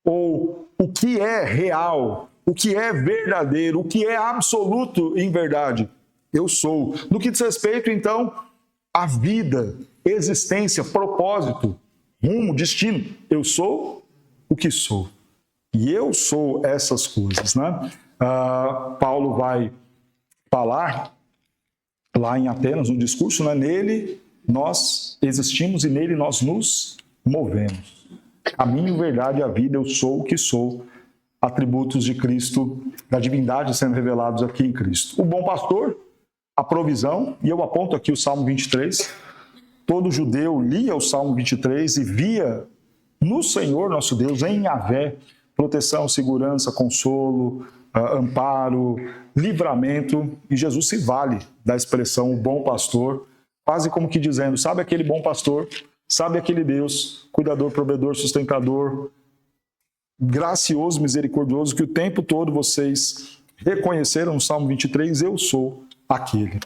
ou o que é real, o que é verdadeiro, o que é absoluto em verdade, eu sou. No que diz respeito, então, à vida, existência, propósito, rumo, destino, eu sou o que sou. E eu sou essas coisas, né? Paulo vai falar lá em Atenas, no discurso, né? Nele nós existimos e nele nós nos movemos. Caminho, verdade e a vida, eu sou o que sou. Atributos de Cristo, da divindade sendo revelados aqui em Cristo. O bom pastor, a provisão, e eu aponto aqui o Salmo 23. Todo judeu lia o Salmo 23 e via no Senhor nosso Deus, em Yahvé, proteção, segurança, consolo, amparo, livramento. E Jesus se vale da expressão o bom pastor, quase como que dizendo, sabe aquele bom pastor, sabe aquele Deus, cuidador, provedor, sustentador, gracioso, misericordioso, que o tempo todo vocês reconheceram no Salmo 23, eu sou aquele.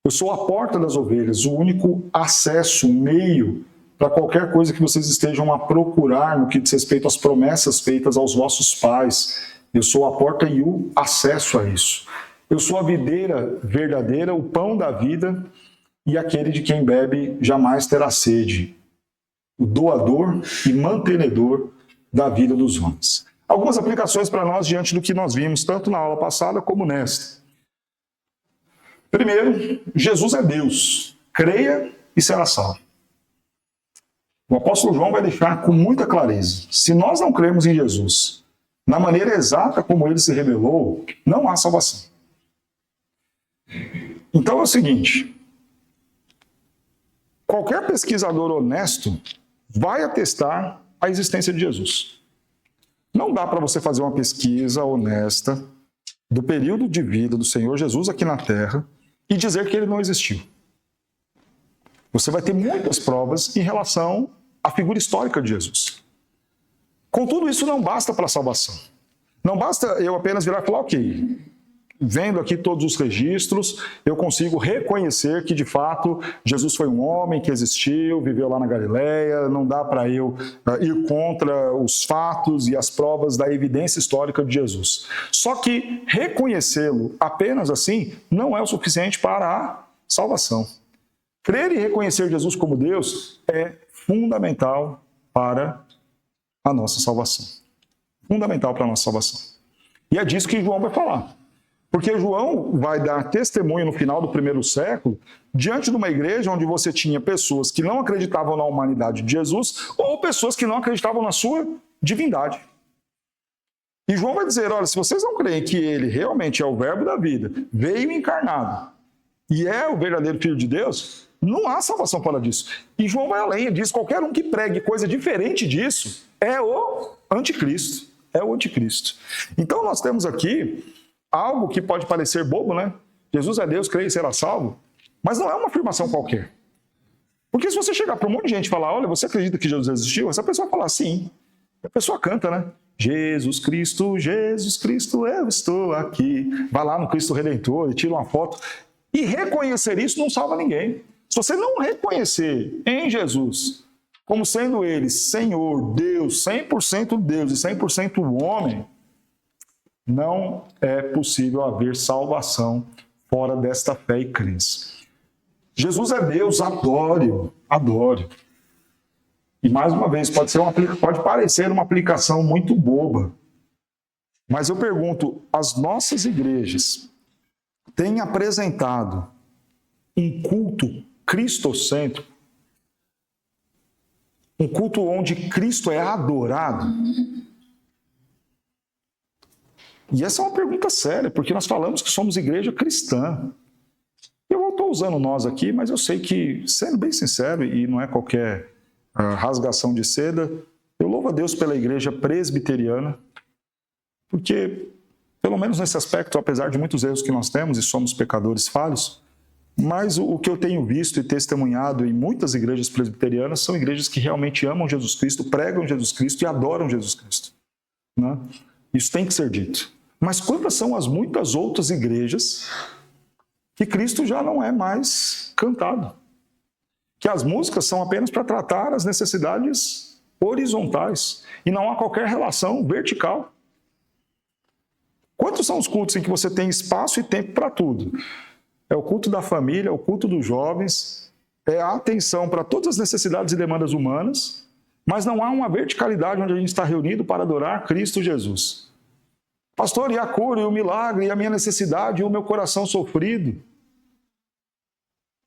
Eu sou a porta das ovelhas, o único acesso, meio para qualquer coisa que vocês estejam a procurar no que diz respeito às promessas feitas aos vossos pais. Eu sou a porta e o acesso a isso. Eu sou a videira verdadeira, o pão da vida e aquele de quem bebe jamais terá sede. O doador e mantenedor da vida dos homens. Algumas aplicações para nós diante do que nós vimos, tanto na aula passada como nesta. Primeiro, Jesus é Deus. Creia e será salvo. O apóstolo João vai deixar com muita clareza. Se nós não cremos em Jesus, na maneira exata como ele se revelou, não há salvação. Então é o seguinte, qualquer pesquisador honesto vai atestar a existência de Jesus. Não dá para você fazer uma pesquisa honesta do período de vida do Senhor Jesus aqui na Terra e dizer que ele não existiu. Você vai ter muitas provas em relação à figura histórica de Jesus. Contudo, isso não basta para a salvação. Não basta eu apenas virar e falar, ok, vendo aqui todos os registros, eu consigo reconhecer que, de fato, Jesus foi um homem que existiu, viveu lá na Galileia, não dá para eu ir contra os fatos e as provas da evidência histórica de Jesus. Só que reconhecê-lo apenas assim não é o suficiente para a salvação. Crer e reconhecer Jesus como Deus é fundamental para a nossa salvação. Fundamental para a nossa salvação. E é disso que João vai falar. Porque João vai dar testemunho no final do primeiro século, diante de uma igreja onde você tinha pessoas que não acreditavam na humanidade de Jesus ou pessoas que não acreditavam na sua divindade. E João vai dizer, olha, se vocês não creem que ele realmente é o verbo da vida, veio encarnado e é o verdadeiro Filho de Deus, não há salvação fora disso. E João vai além, diz, qualquer um que pregue coisa diferente disso é o anticristo. É o anticristo. Então nós temos aqui algo que pode parecer bobo, né? Jesus é Deus, creia e será salvo. Mas não é uma afirmação qualquer. Porque se você chegar para um monte de gente e falar, olha, você acredita que Jesus existiu? Essa pessoa vai falar, sim. A pessoa canta, né? Jesus Cristo, eu estou aqui. Vai lá no Cristo Redentor e tira uma foto. E reconhecer isso não salva ninguém. Se você não reconhecer em Jesus como sendo ele Senhor, Deus, 100% Deus e 100% homem, não é possível haver salvação fora desta fé e crença. Jesus é Deus, adore-o, adore. E mais uma vez, pode parecer uma aplicação muito boba, mas eu pergunto, as nossas igrejas têm apresentado um culto cristocêntrico? Um culto onde Cristo é adorado? E essa é uma pergunta séria, porque nós falamos que somos igreja cristã. Eu estou usando nós aqui, mas eu sei que, sendo bem sincero, e não é qualquer rasgação de seda, eu louvo a Deus pela igreja presbiteriana, porque, pelo menos nesse aspecto, apesar de muitos erros que nós temos e somos pecadores falhos, mas o que eu tenho visto e testemunhado em muitas igrejas presbiterianas são igrejas que realmente amam Jesus Cristo, pregam Jesus Cristo e adoram Jesus Cristo, né? Isso tem que ser dito. Mas quantas são as muitas outras igrejas que Cristo já não é mais cantado? Que as músicas são apenas para tratar as necessidades horizontais e não há qualquer relação vertical. Quantos são os cultos em que você tem espaço e tempo para tudo? É o culto da família, é o culto dos jovens, é a atenção para todas as necessidades e demandas humanas, mas não há uma verticalidade onde a gente está reunido para adorar Cristo Jesus. Pastor, e a cura, e o milagre, e a minha necessidade, e o meu coração sofrido?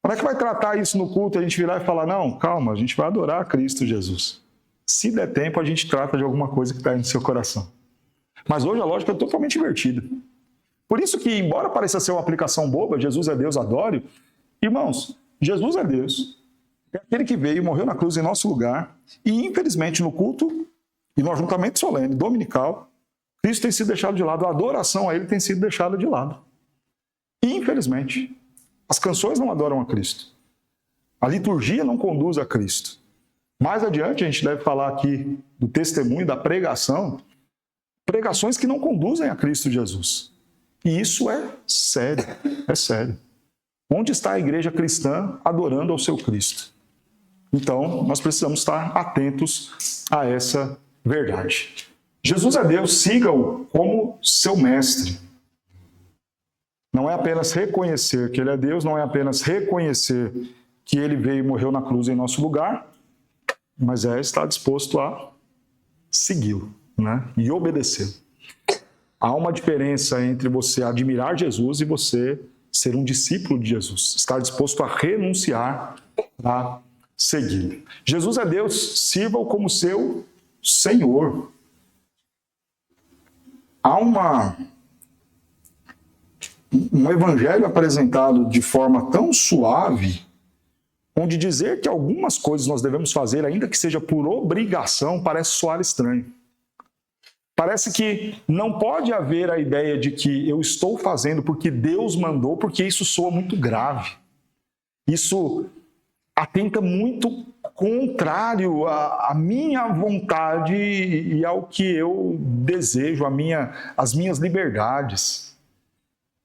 Como é que vai tratar isso no culto? A gente virar e falar, não, calma, a gente vai adorar Cristo Jesus. Se der tempo, a gente trata de alguma coisa que está aí no seu coração. Mas hoje a lógica é totalmente invertida. Por isso que, embora pareça ser uma aplicação boba, Jesus é Deus, adore, irmãos, Jesus é Deus. É aquele que veio e morreu na cruz em nosso lugar. E, infelizmente, no culto e no ajuntamento solene, dominical, Cristo tem sido deixado de lado, a adoração a Ele tem sido deixada de lado. E, infelizmente, as canções não adoram a Cristo. A liturgia não conduz a Cristo. Mais adiante, a gente deve falar aqui do testemunho, da pregação, pregações que não conduzem a Cristo Jesus. E isso é sério, é sério. Onde está a igreja cristã adorando ao seu Cristo? Então, nós precisamos estar atentos a essa verdade. Jesus é Deus, siga-o como seu mestre. Não é apenas reconhecer que Ele é Deus, não é apenas reconhecer que Ele veio e morreu na cruz em nosso lugar, mas é estar disposto a segui-lo, né? E obedecê-lo. Há uma diferença entre você admirar Jesus e você ser um discípulo de Jesus, estar disposto a renunciar a segui-lo. Jesus é Deus, sirva-o como seu Senhor. Há um evangelho apresentado de forma tão suave, onde dizer que algumas coisas nós devemos fazer, ainda que seja por obrigação, parece soar estranho. Parece que não pode haver a ideia de que eu estou fazendo porque Deus mandou, porque isso soa muito grave. Isso atenta muito contrário à minha vontade e ao que eu desejo, às minhas liberdades.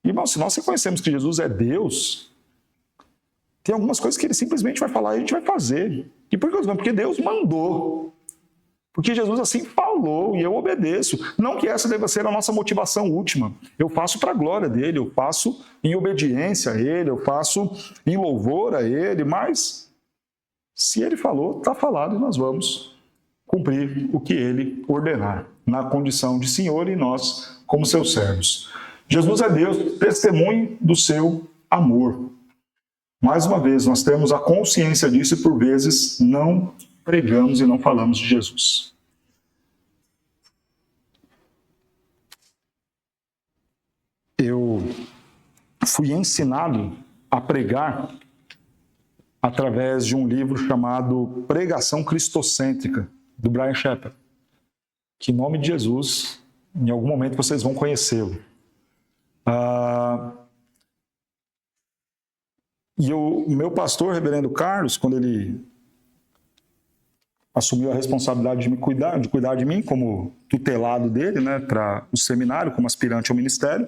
Irmão, se nós reconhecemos que Jesus é Deus, tem algumas coisas que Ele simplesmente vai falar e a gente vai fazer. E por que eu digo? Porque Deus mandou. Porque Jesus assim falou e eu obedeço. Não que essa deva ser a nossa motivação última. Eu faço para a glória dEle, eu faço em obediência a Ele, eu faço em louvor a Ele, mas se Ele falou, está falado e nós vamos cumprir o que Ele ordenar, na condição de Senhor e nós como seus servos. Jesus é Deus, testemunho do seu amor. Mais uma vez, nós temos a consciência disso e por vezes não pregamos e não falamos de Jesus. Eu fui ensinado a pregar através de um livro chamado Pregação Cristocêntrica, do Bryan Chapell, que em nome de Jesus, em algum momento vocês vão conhecê-lo. E o meu pastor, reverendo Carlos, quando ele assumiu a responsabilidade de cuidar de mim como tutelado dele, né, para o seminário, como aspirante ao ministério,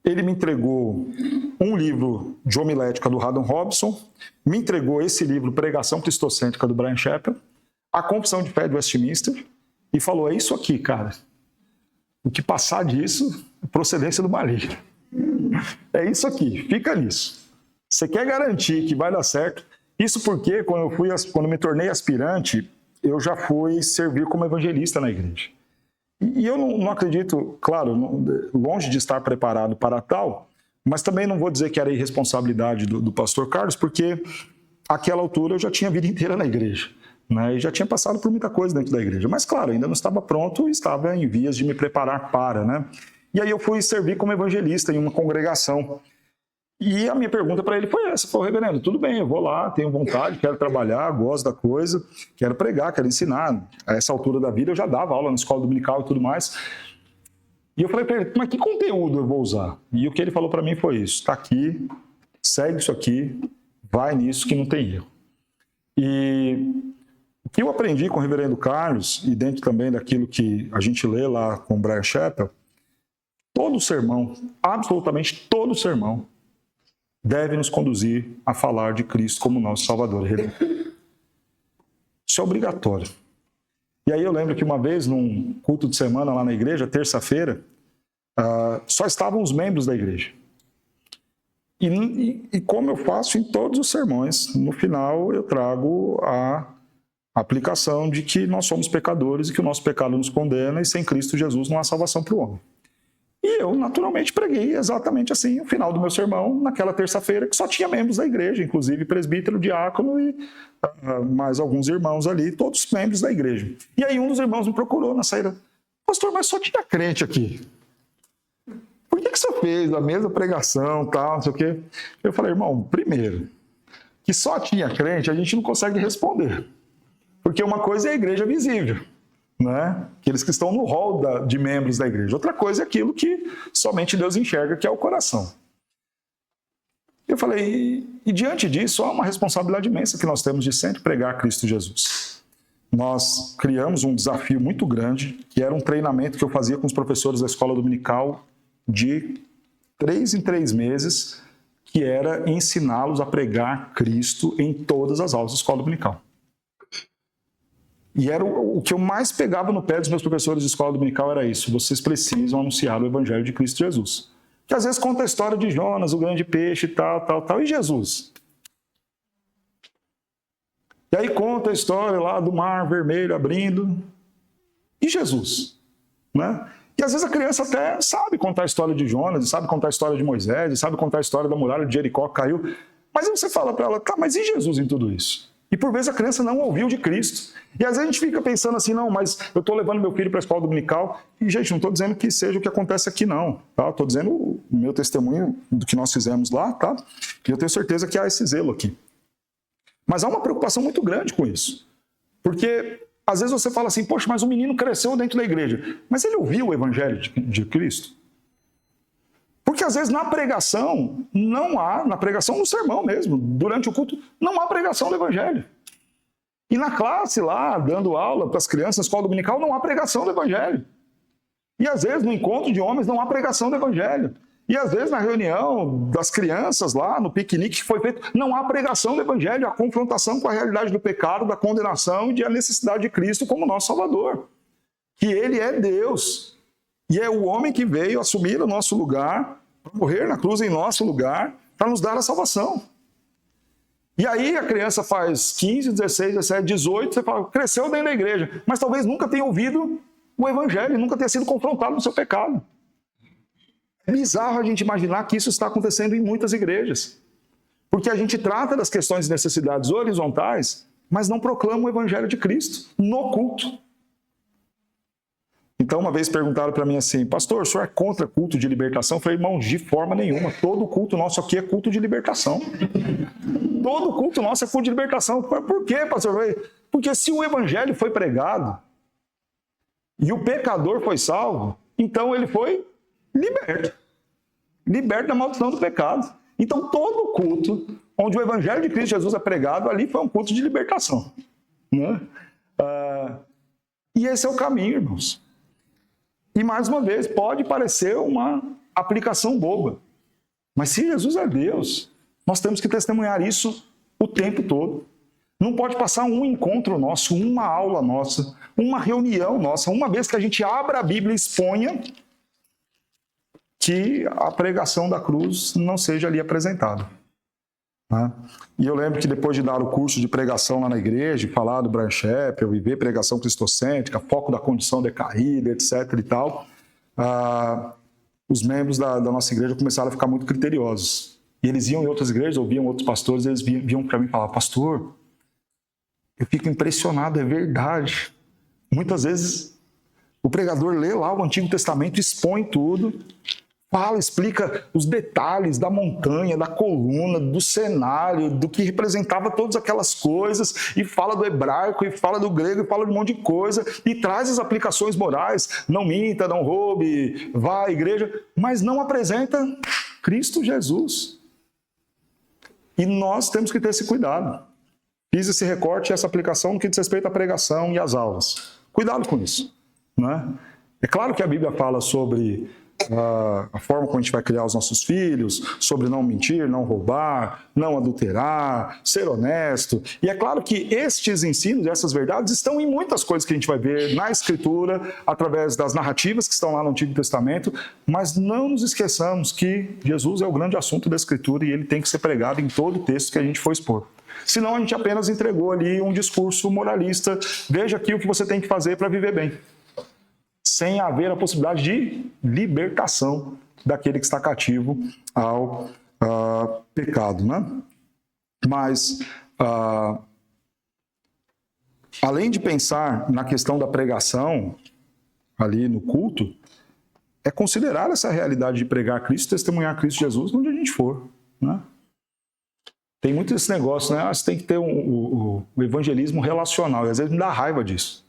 ele me entregou um livro de homilética do Haddon Robson, me entregou esse livro, Pregação Cristocêntrica, do Bryan Chapell, a Confissão de Fé de Westminster, e falou, é isso aqui, cara. O que passar disso é procedência do maligno. É isso aqui, fica nisso. Você quer garantir que vai dar certo? Isso porque quando eu me tornei aspirante, eu já fui servir como evangelista na igreja. E eu não acredito, claro, longe de estar preparado para tal, mas também não vou dizer que era irresponsabilidade do pastor Carlos, porque àquela altura eu já tinha a vida inteira na igreja, né? E já tinha passado por muita coisa dentro da igreja. Mas, claro, ainda não estava pronto e estava em vias de me preparar para, né? E aí eu fui servir como evangelista em uma congregação. E a minha pergunta para ele foi essa: falou, reverendo, tudo bem, eu vou lá, tenho vontade, quero trabalhar, gosto da coisa, quero pregar, quero ensinar. A essa altura da vida eu já dava aula na escola dominical e tudo mais. E eu falei para ele, mas que conteúdo eu vou usar? E o que ele falou para mim foi isso: está aqui, segue isso aqui, vai nisso que não tem erro. E o que eu aprendi com o reverendo Carlos, e dentro também daquilo que a gente lê lá com o Brian Chappell, todo sermão, absolutamente todo sermão, deve nos conduzir a falar de Cristo como nosso Salvador e Redentor. Isso é obrigatório. E aí eu lembro que uma vez, num culto de semana lá na igreja, terça-feira, só estavam os membros da igreja. E como eu faço em todos os sermões, no final eu trago a aplicação de que nós somos pecadores e que o nosso pecado nos condena e sem Cristo Jesus não há salvação para o homem. E eu, naturalmente, preguei exatamente assim o final do meu sermão, naquela terça-feira, que só tinha membros da igreja, inclusive presbítero, diácono e mais alguns irmãos ali, todos membros da igreja. E aí um dos irmãos me procurou na saída: pastor, mas só tinha crente aqui. Por que você fez a mesma pregação, tal, não sei o quê? Eu falei, irmão, primeiro, que só tinha crente, a gente não consegue responder. Porque uma coisa é a igreja visível, né? Aqueles que estão no hall de membros da igreja. Outra coisa é aquilo que somente Deus enxerga, que é o coração. Eu falei, e diante disso há uma responsabilidade imensa que nós temos de sempre pregar Cristo Jesus. Nós criamos um desafio muito grande, que era um treinamento que eu fazia com os professores da escola dominical de 3 em 3 meses, que era ensiná-los a pregar Cristo em todas as aulas da escola dominical. E era o que eu mais pegava no pé dos meus professores de escola dominical, era isso: vocês precisam anunciar o evangelho de Cristo Jesus. Que às vezes conta a história de Jonas, o grande peixe, tal, e Jesus? E aí conta a história lá do mar vermelho abrindo, e Jesus? Né? E às vezes a criança até sabe contar a história de Jonas, sabe contar a história de Moisés, sabe contar a história da muralha de Jericó que caiu, mas aí você fala para ela, tá, mas e Jesus em tudo isso? E por vezes a criança não ouviu de Cristo. E às vezes a gente fica pensando assim, não, mas eu estou levando meu filho para a escola dominical, e gente, não estou dizendo que seja o que acontece aqui não, tá? Estou dizendo o meu testemunho do que nós fizemos lá, tá? E eu tenho certeza que há esse zelo aqui. Mas há uma preocupação muito grande com isso. Porque às vezes você fala assim, poxa, mas o menino cresceu dentro da igreja. Mas ele ouviu o evangelho de Cristo? Porque às vezes na pregação, na pregação do sermão mesmo, durante o culto, não há pregação do evangelho. E na classe lá, dando aula para as crianças na escola dominical, não há pregação do evangelho. E às vezes no encontro de homens não há pregação do evangelho. E às vezes na reunião das crianças lá, no piquenique que foi feito, não há pregação do evangelho, a confrontação com a realidade do pecado, da condenação e da necessidade de Cristo como nosso Salvador. Que Ele é Deus. E é o homem que veio assumir o nosso lugar, morrer na cruz em nosso lugar, para nos dar a salvação. E aí a criança faz 15, 16, 17, 18, você fala, cresceu dentro da igreja, mas talvez nunca tenha ouvido o evangelho, nunca tenha sido confrontado no seu pecado. É bizarro a gente imaginar que isso está acontecendo em muitas igrejas. Porque a gente trata das questões de necessidades horizontais, mas não proclama o evangelho de Cristo no culto. Então, uma vez perguntaram para mim assim, pastor, o senhor é contra culto de libertação? Eu falei, irmão, de forma nenhuma. Todo culto nosso aqui é culto de libertação. Todo culto nosso é culto de libertação. Por quê, pastor? Porque se o evangelho foi pregado e o pecador foi salvo, então ele foi liberto. Liberto da maldição do pecado. Então, todo culto onde o evangelho de Cristo Jesus é pregado, ali foi um culto de libertação. Né? E esse é o caminho, irmãos. E mais uma vez, pode parecer uma aplicação boba. Mas se Jesus é Deus, nós temos que testemunhar isso o tempo todo. Não pode passar um encontro nosso, uma aula nossa, uma reunião nossa, uma vez que a gente abra a Bíblia e exponha que a pregação da cruz não seja ali apresentada. Né? E eu lembro que depois de dar o curso de pregação lá na igreja, falar do Bryan Chapell, viver pregação cristocêntrica, foco da condição decaída, etc. e tal, os membros da nossa igreja começaram a ficar muito criteriosos. E eles iam em outras igrejas, ouviam outros pastores, e eles vinham para mim e falavam: pastor, eu fico impressionado, é verdade. Muitas vezes o pregador lê lá o Antigo Testamento, expõe tudo, fala, explica os detalhes da montanha, da coluna, do cenário, do que representava todas aquelas coisas, e fala do hebraico, e fala do grego, e fala de um monte de coisa, e traz as aplicações morais: não minta, não roube, vá à igreja, mas não apresenta Cristo Jesus. E nós temos que ter esse cuidado. Fiz esse recorte e essa aplicação no que diz respeito à pregação e às aulas. Cuidado com isso. Né? É claro que a Bíblia fala sobre a forma como a gente vai criar os nossos filhos, sobre não mentir, não roubar, não adulterar, ser honesto. E é claro que estes ensinos, essas verdades, estão em muitas coisas que a gente vai ver na Escritura, através das narrativas que estão lá no Antigo Testamento, mas não nos esqueçamos que Jesus é o grande assunto da Escritura e ele tem que ser pregado em todo o texto que a gente for expor. Senão a gente apenas entregou ali um discurso moralista: veja aqui o que você tem que fazer para viver bem, sem haver a possibilidade de libertação daquele que está cativo ao pecado. Né? Mas, além de pensar na questão da pregação ali no culto, é considerar essa realidade de pregar Cristo, testemunhar Cristo Jesus onde a gente for. Né? Tem muito esse negócio, né? Você tem que ter o evangelismo relacional, e às vezes me dá raiva disso.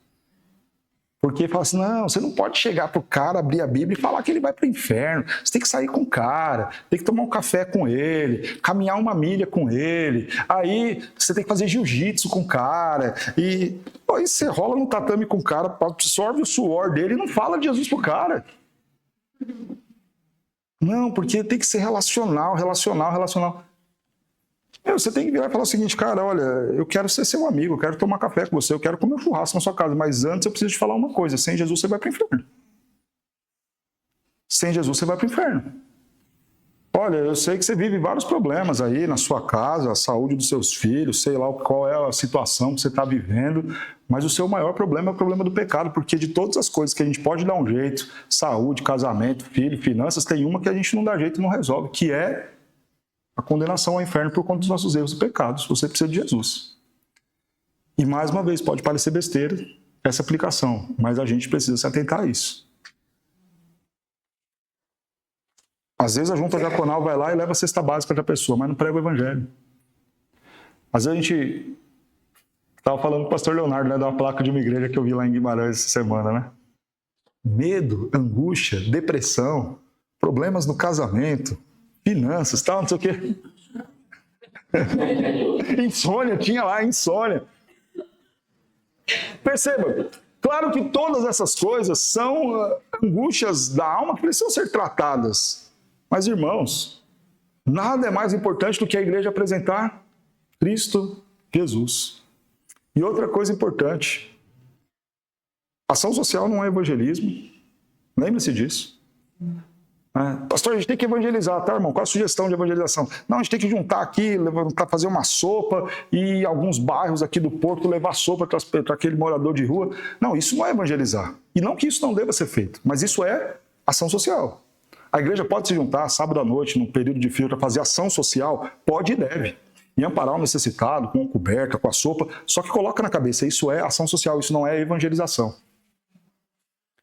Porque fala assim: não, você não pode chegar pro cara, abrir a Bíblia e falar que ele vai pro inferno. Você tem que sair com o cara, tem que tomar um café com ele, caminhar 1 milha com ele. Aí você tem que fazer jiu-jitsu com o cara. E aí você rola no tatame com o cara, absorve o suor dele e não fala de Jesus pro cara. Não, porque tem que ser relacional. Você tem que virar e falar o seguinte: cara, olha, eu quero ser seu amigo, eu quero tomar café com você, eu quero comer um churrasco na sua casa, mas antes eu preciso te falar uma coisa: sem Jesus você vai para o inferno. Sem Jesus você vai para o inferno. Olha, eu sei que você vive vários problemas aí na sua casa, a saúde dos seus filhos, sei lá qual é a situação que você está vivendo, mas o seu maior problema é o problema do pecado, porque de todas as coisas que a gente pode dar um jeito, saúde, casamento, filho, finanças, tem uma que a gente não dá jeito e não resolve, que é a condenação ao inferno por conta dos nossos erros e pecados. Você precisa de Jesus. E mais uma vez, pode parecer besteira essa aplicação, mas a gente precisa se atentar a isso. Às vezes a junta diaconal vai lá e leva a cesta básica da pessoa, mas não prega o evangelho. Às vezes a gente estava falando com o pastor Leonardo, né, de uma placa de uma igreja que eu vi lá em Guimarães essa semana, né? Medo, angústia, depressão, problemas no casamento, finanças, tal, não sei o quê. Insônia, tinha lá, insônia. Perceba, claro que todas essas coisas são angústias da alma que precisam ser tratadas. Mas, irmãos, nada é mais importante do que a igreja apresentar Cristo Jesus. E outra coisa importante: ação social não é evangelismo. Lembre-se disso. Pastor, a gente tem que evangelizar, tá, irmão? Qual a sugestão de evangelização? Não, a gente tem que juntar aqui, levantar, fazer uma sopa e alguns bairros aqui do Porto levar sopa para aquele morador de rua. Não, isso não é evangelizar. E não que isso não deva ser feito, mas isso é ação social. A igreja pode se juntar sábado à noite, num período de frio, para fazer ação social? Pode e deve. E amparar o necessitado com a coberta, com a sopa, só que coloca na cabeça: isso é ação social, isso não é evangelização.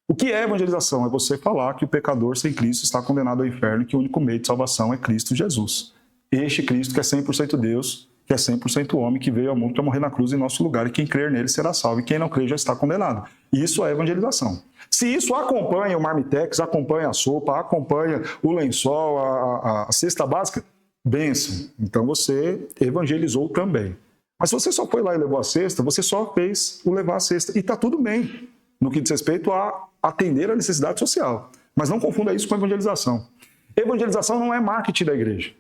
O que é evangelização? É você falar que o pecador sem Cristo está condenado ao inferno e que o único meio de salvação é Cristo Jesus. Este Cristo que é 100% Deus, que é 100% homem, que veio ao mundo para morrer na cruz em nosso lugar, e quem crer nele será salvo, e quem não crer já está condenado. Isso é evangelização. Se isso acompanha o marmitex, acompanha a sopa, acompanha o lençol, a cesta básica, bênção. Então você evangelizou também. Mas se você só foi lá e levou a cesta, você só fez o levar a cesta. E está tudo bem no que diz respeito a atender a necessidade social. Mas não confunda isso com evangelização. Evangelização não é marketing da igreja.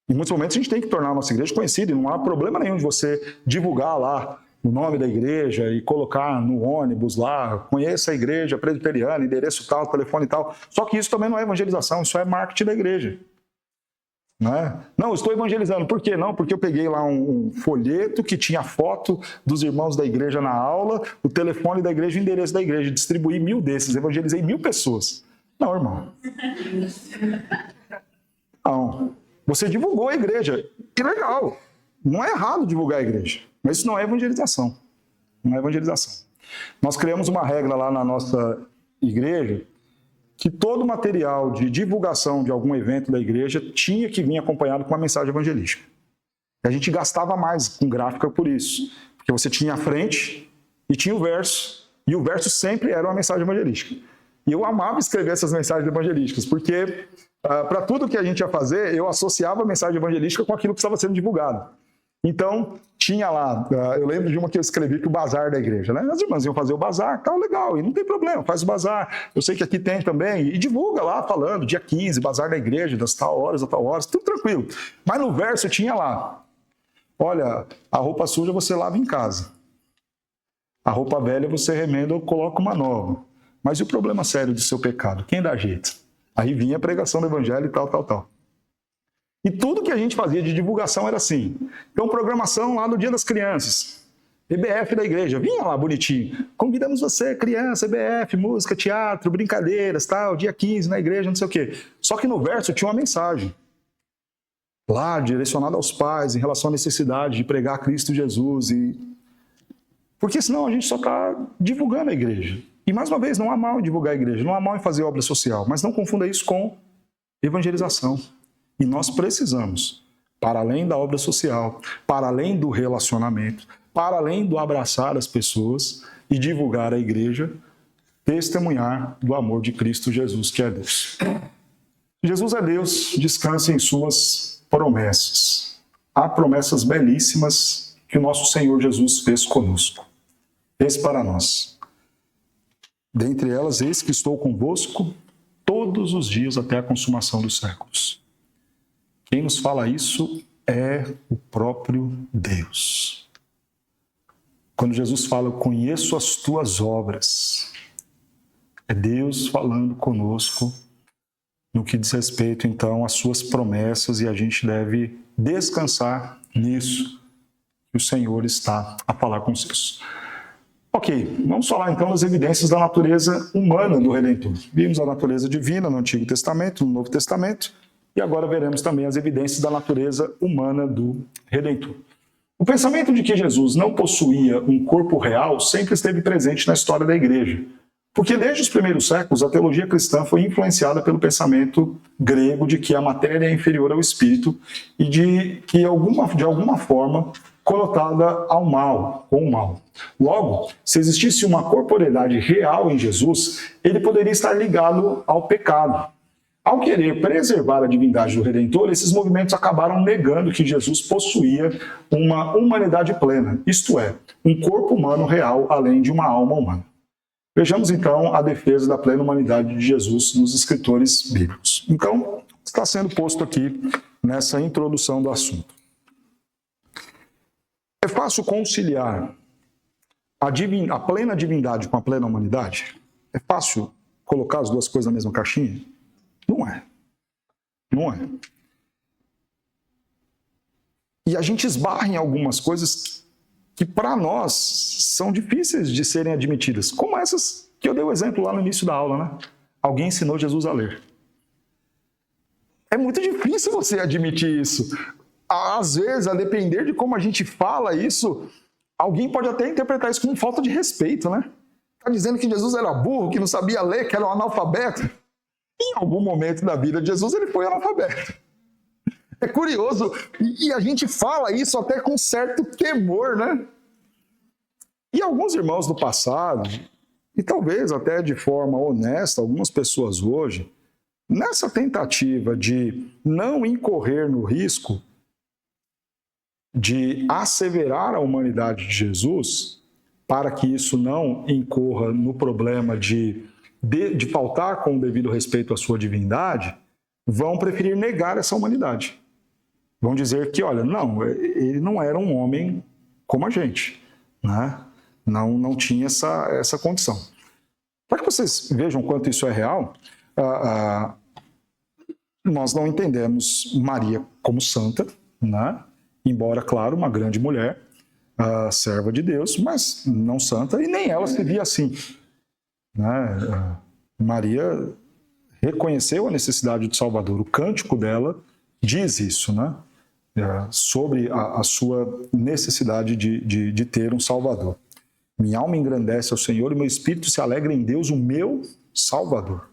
Em muitos momentos a gente tem que tornar a nossa igreja conhecida, e não há problema nenhum de você divulgar lá o nome da igreja e colocar no ônibus lá, conheça a igreja presbiteriana, endereço tal, telefone tal. Só que isso também não é evangelização, isso é marketing da igreja. Não é? Não, estou evangelizando. Por quê? Não, porque eu peguei lá um folheto que tinha foto dos irmãos da igreja na aula, o telefone da igreja, o endereço da igreja. Distribuí 1000 desses, evangelizei 1000 pessoas. Não, irmão. Não. Você divulgou a igreja. Que legal. Não é errado divulgar a igreja. Mas isso não é evangelização. Não é evangelização. Nós criamos uma regra lá na nossa igreja que todo material de divulgação de algum evento da igreja tinha que vir acompanhado com uma mensagem evangelística. E a gente gastava mais com gráfica por isso. Porque você tinha a frente e tinha o verso. E o verso sempre era uma mensagem evangelística. E eu amava escrever essas mensagens evangelísticas, porque para tudo que a gente ia fazer, eu associava a mensagem evangelística com aquilo que estava sendo divulgado. Então, tinha lá, eu lembro de uma que eu escrevi que o bazar da igreja, né? As irmãs iam fazer o bazar, tal, legal, e não tem problema, faz o bazar. Eu sei que aqui tem também, e divulga lá, falando, dia 15, bazar da igreja, das tal horas a tal horas, tudo tranquilo. Mas no verso tinha lá, olha, a roupa suja você lava em casa. A roupa velha você remenda ou coloca uma nova. Mas e o problema sério do seu pecado? Quem dá jeito? Aí vinha a pregação do evangelho e tal, tal, tal. E tudo que a gente fazia de divulgação era assim. Então, programação lá no Dia das Crianças. EBF da igreja. Vinha lá bonitinho. Convidamos você, criança, EBF, música, teatro, brincadeiras, tal, dia 15 na igreja, não sei o quê. Só que no verso tinha uma mensagem. Lá, direcionada aos pais, em relação à necessidade de pregar Cristo Jesus. Porque senão a gente só está divulgando a igreja. E mais uma vez, não há mal em divulgar a igreja, não há mal em fazer obra social, mas não confunda isso com evangelização. E nós precisamos, para além da obra social, para além do relacionamento, para além do abraçar as pessoas e divulgar a igreja, testemunhar do amor de Cristo Jesus, que é Deus. Jesus é Deus, descansa em suas promessas. Há promessas belíssimas que o nosso Senhor Jesus fez conosco. Fez para nós. Dentre elas, eis que estou convosco todos os dias até a consumação dos séculos. Quem nos fala isso é o próprio Deus. Quando Jesus fala, eu conheço as tuas obras, é Deus falando conosco no que diz respeito, então, às suas promessas, e a gente deve descansar nisso que o Senhor está a falar com os seus. Ok, vamos falar então das evidências da natureza humana do Redentor. Vimos a natureza divina no Antigo Testamento, no Novo Testamento, e agora veremos também as evidências da natureza humana do Redentor. O pensamento de que Jesus não possuía um corpo real sempre esteve presente na história da igreja, porque desde os primeiros séculos a teologia cristã foi influenciada pelo pensamento grego de que a matéria é inferior ao espírito e de que de alguma forma conotada ao mal, com o mal. Logo, se existisse uma corporeidade real em Jesus, ele poderia estar ligado ao pecado. Ao querer preservar a divindade do Redentor, esses movimentos acabaram negando que Jesus possuía uma humanidade plena, isto é, um corpo humano real além de uma alma humana. Vejamos então a defesa da plena humanidade de Jesus nos escritores bíblicos. Então, está sendo posto aqui nessa introdução do assunto. É fácil conciliar a plena divindade com a plena humanidade? É fácil colocar as duas coisas na mesma caixinha? Não é. Não é. E a gente esbarra em algumas coisas que para nós são difíceis de serem admitidas, como essas que eu dei o exemplo lá no início da aula, né? Alguém ensinou Jesus a ler. É muito difícil você admitir isso. Às vezes, a depender de como a gente fala isso, alguém pode até interpretar isso como falta de respeito, né? Está dizendo que Jesus era burro, que não sabia ler, que era um analfabeto. Em algum momento da vida de Jesus, ele foi analfabeto. É curioso, e a gente fala isso até com certo temor, né? E alguns irmãos do passado, e talvez até de forma honesta, algumas pessoas hoje, nessa tentativa de não incorrer no risco de asseverar a humanidade de Jesus, para que isso não incorra no problema de faltar com o devido respeito à sua divindade, vão preferir negar essa humanidade. Vão dizer que, olha, não, ele não era um homem como a gente. né? Não tinha essa condição. Para que vocês vejam quanto isso é real, nós não entendemos Maria como santa, né? Embora, claro, uma grande mulher, serva de Deus, mas não santa, e nem ela se via assim, né? Maria reconheceu a necessidade do Salvador. O cântico dela diz isso, né? Sobre a sua necessidade de ter um Salvador. Minha alma engrandece ao Senhor e meu espírito se alegra em Deus, o meu Salvador.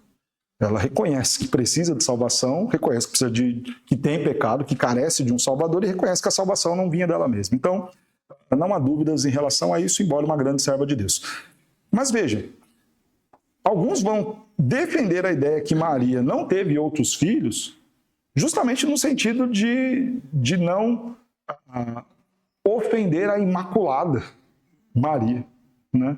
Ela reconhece que precisa de salvação, reconhece que que tem pecado, que carece de um Salvador, e reconhece que a salvação não vinha dela mesma. Então, não há dúvidas em relação a isso, embora uma grande serva de Deus. Mas veja, alguns vão defender a ideia que Maria não teve outros filhos, justamente no sentido de não ofender a Imaculada Maria, né?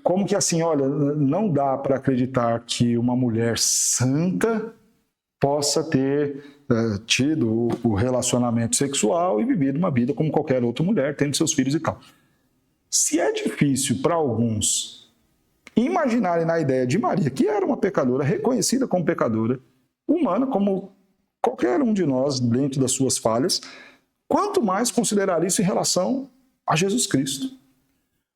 Como que assim, olha, não dá para acreditar que uma mulher santa possa ter tido o relacionamento sexual e vivido uma vida como qualquer outra mulher, tendo seus filhos e tal. Se é difícil para alguns imaginarem na ideia de Maria, que era uma pecadora, reconhecida como pecadora, humana, como qualquer um de nós, dentro das suas falhas, quanto mais considerar isso em relação a Jesus Cristo.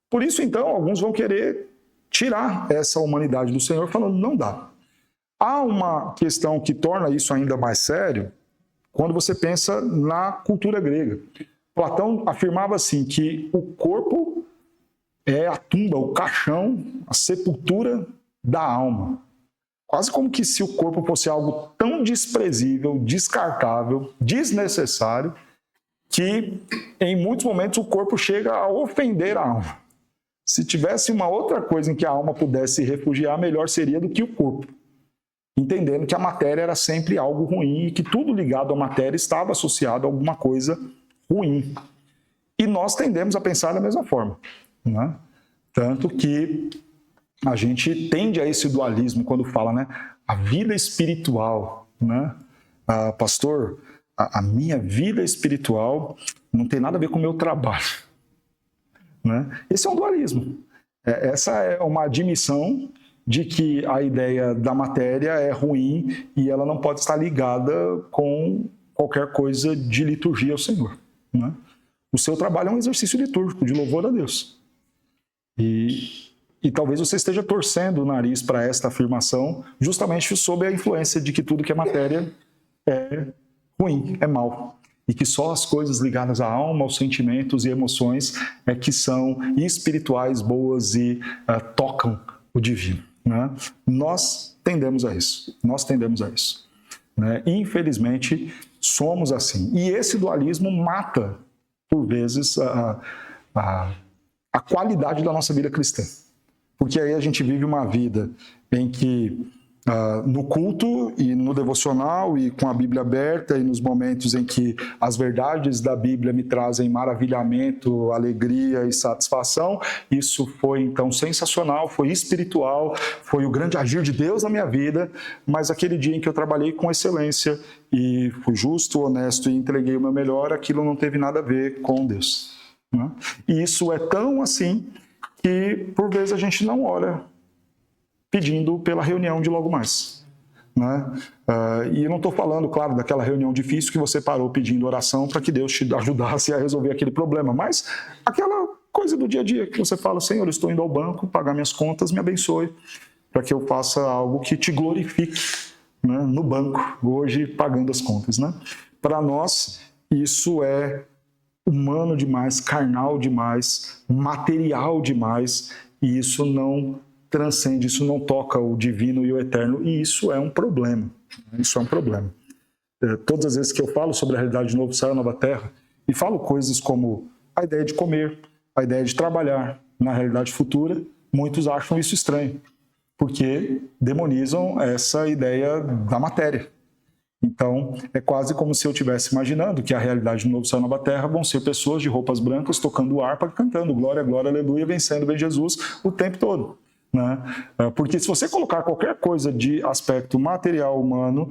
Por isso, então, alguns vão querer tirar essa humanidade do Senhor, falando, não dá. Há uma questão que torna isso ainda mais sério, quando você pensa na cultura grega. Platão afirmava assim, que o corpo é a tumba, o caixão, a sepultura da alma. Quase como que se o corpo fosse algo tão desprezível, descartável, desnecessário, que em muitos momentos o corpo chega a ofender a alma. Se tivesse uma outra coisa em que a alma pudesse se refugiar, melhor seria do que o corpo. Entendendo que a matéria era sempre algo ruim e que tudo ligado à matéria estava associado a alguma coisa ruim. E nós tendemos a pensar da mesma forma, né? Tanto que a gente tende a esse dualismo quando fala, né? A vida espiritual, né? Pastor, a minha vida espiritual não tem nada a ver com o meu trabalho. Né? Esse é um dualismo. Essa é uma admissão de que a ideia da matéria é ruim e ela não pode estar ligada com qualquer coisa de liturgia ao Senhor. Né? O seu trabalho é um exercício litúrgico de louvor a Deus. E talvez você esteja torcendo o nariz para esta afirmação justamente sob a influência de que tudo que é matéria é ruim, é mal. E que só as coisas ligadas à alma, aos sentimentos e emoções é que são espirituais, boas e tocam o divino. Né? Nós tendemos a isso. Né? Infelizmente, somos assim. E esse dualismo mata, por vezes, a qualidade da nossa vida cristã. Porque aí a gente vive uma vida em que no culto e no devocional e com a Bíblia aberta e nos momentos em que as verdades da Bíblia me trazem maravilhamento, alegria e satisfação, isso foi então sensacional, foi espiritual, foi o grande agir de Deus na minha vida, mas aquele dia em que eu trabalhei com excelência e fui justo, honesto e entreguei o meu melhor, aquilo não teve nada a ver com Deus. Né? E isso é tão assim que por vezes a gente não ora pedindo pela reunião de logo mais. Né? E eu não estou falando, claro, daquela reunião difícil que você parou pedindo oração para que Deus te ajudasse a resolver aquele problema, mas aquela coisa do dia a dia que você fala, Senhor, eu estou indo ao banco pagar minhas contas, me abençoe, para que eu faça algo que te glorifique, né, no banco, hoje pagando as contas. Né? Para nós, isso é humano demais, carnal demais, material demais, e isso não transcende, isso não toca o divino e o eterno, e isso é um problema. Isso é um problema. Todas as vezes que eu falo sobre a realidade de novo céu e nova terra, e falo coisas como a ideia de comer, a ideia de trabalhar na realidade futura, muitos acham isso estranho, porque demonizam essa ideia da matéria. Então, é quase como se eu estivesse imaginando que a realidade do novo céu e nova terra vão ser pessoas de roupas brancas tocando harpa, cantando glória, glória, aleluia, vencendo, bem Jesus o tempo todo. Né? Porque se você colocar qualquer coisa de aspecto material humano,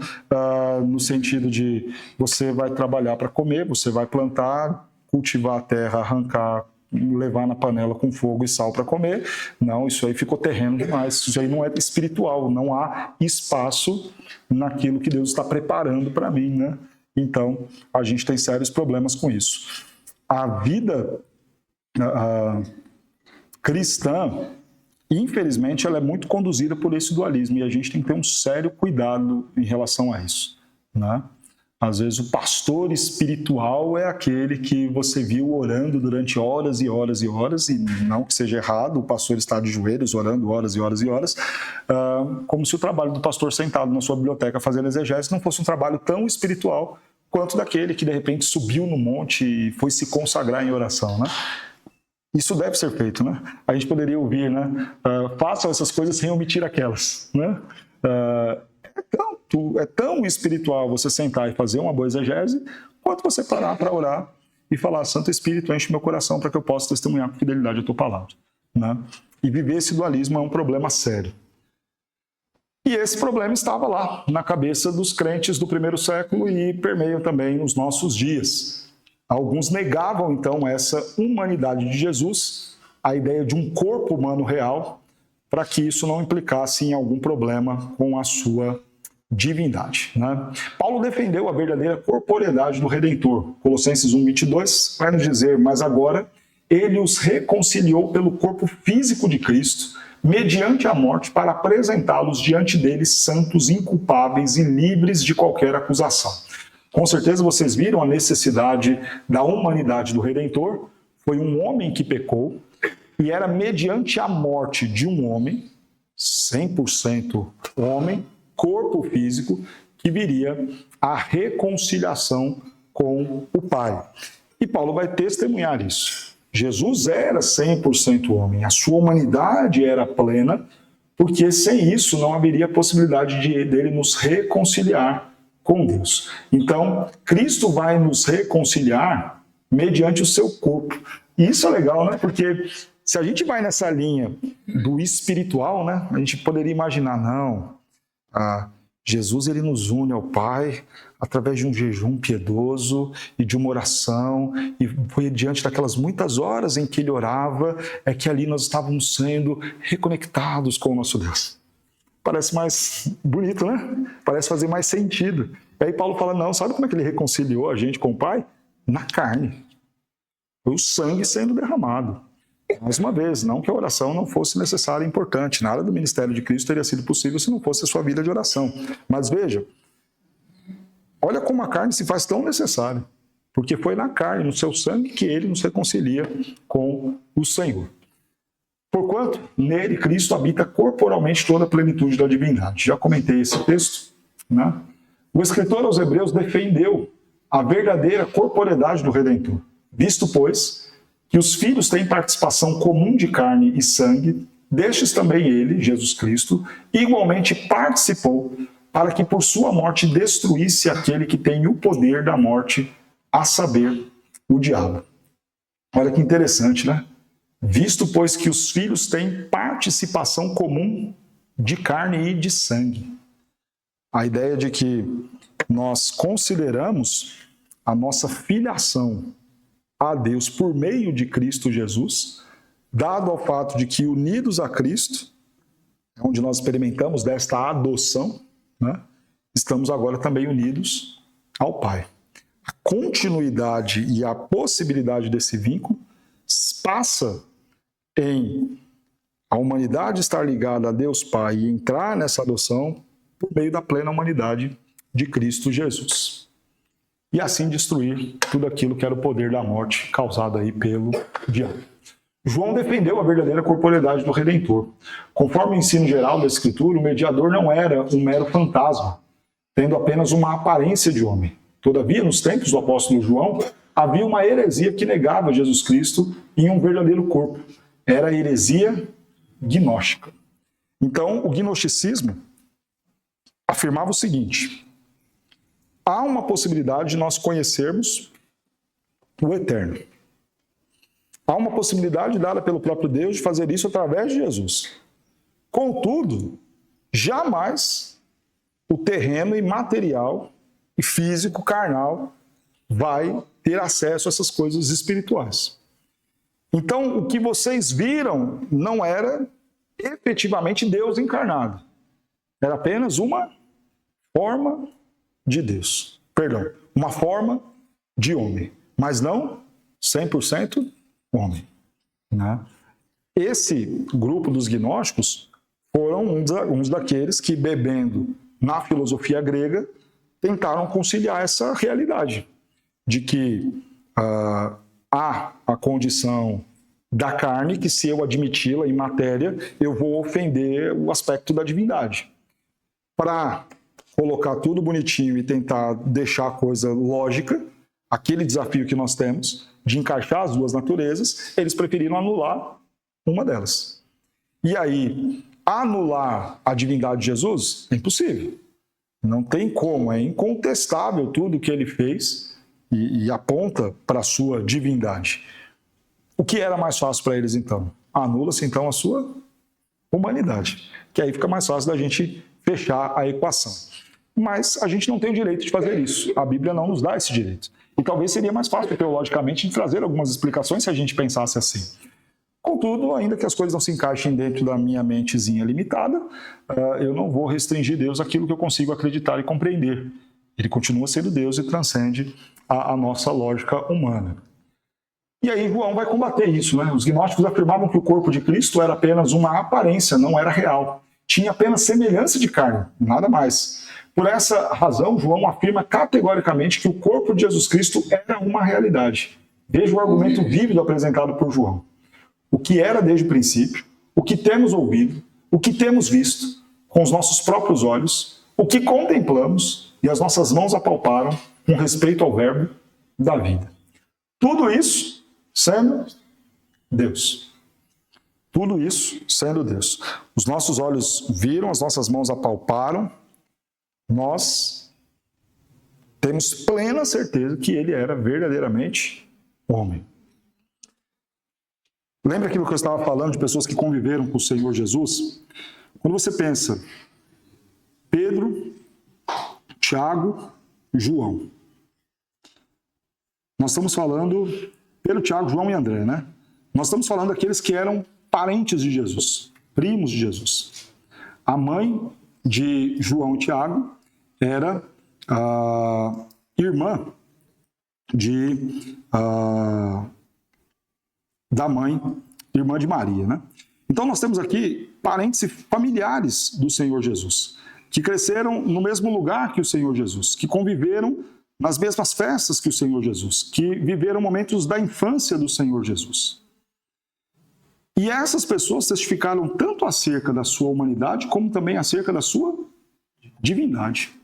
no sentido de você vai trabalhar para comer, você vai plantar, cultivar a terra, arrancar, levar na panela com fogo e sal para comer. Não, isso aí ficou terreno demais. Isso aí não é espiritual, não há espaço naquilo que Deus está preparando para mim, né? Então, a gente tem sérios problemas com isso. A vida cristã, infelizmente, ela é muito conduzida por esse dualismo e a gente tem que ter um sério cuidado em relação a isso, né? Às vezes o pastor espiritual é aquele que você viu orando durante horas e horas e horas, e não que seja errado, o pastor está de joelhos orando horas e horas e horas, como se o trabalho do pastor sentado na sua biblioteca fazendo exegese não fosse um trabalho tão espiritual quanto daquele que de repente subiu no monte e foi se consagrar em oração, né? Isso deve ser feito, né? A gente poderia ouvir, né? Façam essas coisas sem omitir aquelas, né? É tão espiritual você sentar e fazer uma boa exegese, quanto você parar para orar e falar: Santo Espírito, enche meu coração para que eu possa testemunhar com fidelidade a tua palavra, né? E viver esse dualismo é um problema sério. E esse problema estava lá, na cabeça dos crentes do primeiro século e permeia também nos nossos dias. Alguns negavam, então, essa humanidade de Jesus, a ideia de um corpo humano real, para que isso não implicasse em algum problema com a sua divindade, né? Paulo defendeu a verdadeira corporeidade do Redentor. Colossenses 1:22 vai nos dizer: mas agora ele os reconciliou pelo corpo físico de Cristo, mediante a morte, para apresentá-los diante dele santos, inculpáveis e livres de qualquer acusação. Com certeza vocês viram a necessidade da humanidade do Redentor. Foi um homem que pecou e era mediante a morte de um homem, 100% homem, corpo físico, que viria a reconciliação com o Pai. E Paulo vai testemunhar isso. Jesus era 100% homem, a sua humanidade era plena, porque sem isso não haveria possibilidade dele nos reconciliar com Deus. Então, Cristo vai nos reconciliar mediante o seu corpo. E isso é legal, né? Porque se a gente vai nessa linha do espiritual, né? A gente poderia imaginar, não, Jesus ele nos une ao Pai através de um jejum piedoso e de uma oração, e foi diante daquelas muitas horas em que ele orava, é que ali nós estávamos sendo reconectados com o nosso Deus. Parece mais bonito, né? Parece fazer mais sentido. E aí Paulo fala: não, sabe como é que ele reconciliou a gente com o Pai? Na carne. Foi o sangue sendo derramado. Mais uma vez, não que a oração não fosse necessária e importante. Nada do ministério de Cristo teria sido possível se não fosse a sua vida de oração. Mas veja, olha como a carne se faz tão necessária. Porque foi na carne, no seu sangue, que ele nos reconcilia com o Senhor. Porquanto, nele, Cristo habita corporalmente toda a plenitude da divindade. Já comentei esse texto, né? O escritor aos Hebreus defendeu a verdadeira corporeidade do Redentor. Visto, pois, que os filhos têm participação comum de carne e sangue, destes também ele, Jesus Cristo, igualmente participou, para que por sua morte destruísse aquele que tem o poder da morte, a saber, o diabo. Olha que interessante, né? Visto, pois, que os filhos têm participação comum de carne e de sangue. A ideia de que nós consideramos a nossa filiação a Deus por meio de Cristo Jesus, dado ao fato de que unidos a Cristo, onde nós experimentamos desta adoção, né, estamos agora também unidos ao Pai. A continuidade e a possibilidade desse vínculo passa em a humanidade estar ligada a Deus Pai e entrar nessa adoção por meio da plena humanidade de Cristo Jesus. E assim destruir tudo aquilo que era o poder da morte causado aí pelo diabo. João defendeu a verdadeira corporeidade do Redentor. Conforme o ensino geral da Escritura, o mediador não era um mero fantasma, tendo apenas uma aparência de homem. Todavia, nos tempos do apóstolo João, havia uma heresia que negava Jesus Cristo em um verdadeiro corpo. Era a heresia gnóstica. Então, o gnosticismo afirmava o seguinte: há uma possibilidade de nós conhecermos o eterno. Há uma possibilidade dada pelo próprio Deus de fazer isso através de Jesus. Contudo, jamais o terreno e material e físico, carnal, vai ter acesso a essas coisas espirituais. Então, o que vocês viram não era efetivamente Deus encarnado. Era apenas uma forma de Deus. Perdão, uma forma de homem, mas não 100% homem. Né? Esse grupo dos gnósticos foram uns daqueles que, bebendo na filosofia grega, tentaram conciliar essa realidade de que há a condição da carne que, se eu admiti-la em matéria, eu vou ofender o aspecto da divindade. Para colocar tudo bonitinho e tentar deixar a coisa lógica, aquele desafio que nós temos de encaixar as duas naturezas, eles preferiram anular uma delas. E aí, anular a divindade de Jesus é impossível. Não tem como, é incontestável tudo que ele fez e aponta para a sua divindade. O que era mais fácil para eles, então? Anula-se, então, a sua humanidade, que aí fica mais fácil da gente fechar a equação. Mas a gente não tem o direito de fazer isso. A Bíblia não nos dá esse direito. E talvez seria mais fácil, teologicamente, de trazer algumas explicações se a gente pensasse assim. Contudo, ainda que as coisas não se encaixem dentro da minha mentezinha limitada, eu não vou restringir Deus àquilo que eu consigo acreditar e compreender. Ele continua sendo Deus e transcende a nossa lógica humana. E aí João vai combater isso, né? Os gnósticos afirmavam que o corpo de Cristo era apenas uma aparência, não era real. Tinha apenas semelhança de carne, nada mais. Por essa razão, João afirma categoricamente que o corpo de Jesus Cristo era uma realidade. Veja o argumento vívido apresentado por João. O que era desde o princípio, o que temos ouvido, o que temos visto com os nossos próprios olhos, o que contemplamos e as nossas mãos apalparam com respeito ao verbo da vida. Tudo isso sendo Deus. Tudo isso sendo Deus. Os nossos olhos viram, as nossas mãos apalparam, nós temos plena certeza que ele era verdadeiramente homem. Lembra aquilo que eu estava falando de pessoas que conviveram com o Senhor Jesus? Quando você pensa Pedro, Tiago, João. Nós estamos falando Pedro, Tiago, João e André, né? Nós estamos falando daqueles que eram parentes de Jesus, primos de Jesus. A mãe de João e Tiago era a irmã da mãe, irmã de Maria, né? Então nós temos aqui parentes e familiares do Senhor Jesus, que cresceram no mesmo lugar que o Senhor Jesus, que conviveram nas mesmas festas que o Senhor Jesus, que viveram momentos da infância do Senhor Jesus. E essas pessoas testificaram tanto acerca da sua humanidade, como também acerca da sua divindade.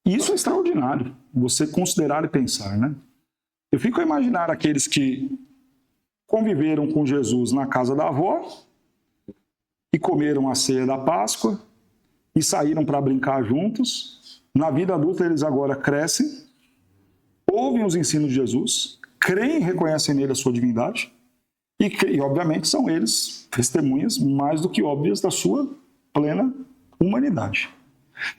E isso é extraordinário, você considerar e pensar, né? Eu fico a imaginar aqueles que conviveram com Jesus na casa da avó e comeram a ceia da Páscoa e saíram para brincar juntos. Na vida adulta eles agora crescem, ouvem os ensinos de Jesus, creem e reconhecem nele a sua divindade e obviamente são eles testemunhas mais do que óbvias da sua plena humanidade.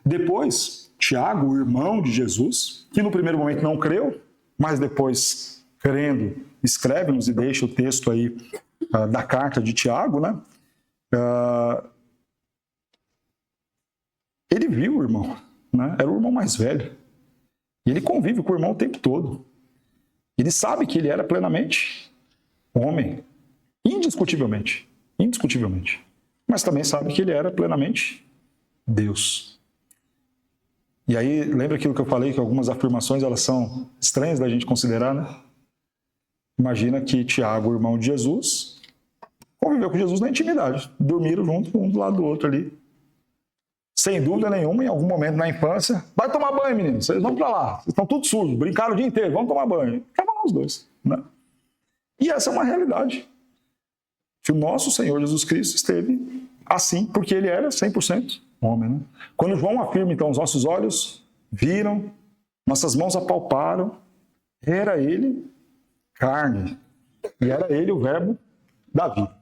Depois, Tiago, o irmão de Jesus, que no primeiro momento não creu, mas depois, crendo, escreve-nos e deixa o texto aí da carta de Tiago, né? Ele viu o irmão, né? Era o irmão mais velho. E ele convive com o irmão o tempo todo. Ele sabe que ele era plenamente homem, indiscutivelmente. Mas também sabe que ele era plenamente Deus. E aí, lembra aquilo que eu falei, que algumas afirmações elas são estranhas da gente considerar, né? Imagina que Tiago, o irmão de Jesus, conviveu com Jesus na intimidade. Dormiram juntos, um do lado do outro ali. Sem dúvida nenhuma, em algum momento na infância, vai tomar banho, meninos, vocês vão para lá, vocês estão todos sujos, brincaram o dia inteiro, vamos tomar banho. Estavam lá os dois, né? E essa é uma realidade. Que o nosso Senhor Jesus Cristo esteve assim, porque ele era 100% homem, né? Quando João afirma, então, os nossos olhos viram, nossas mãos apalparam, era ele carne, e era ele o verbo da vida.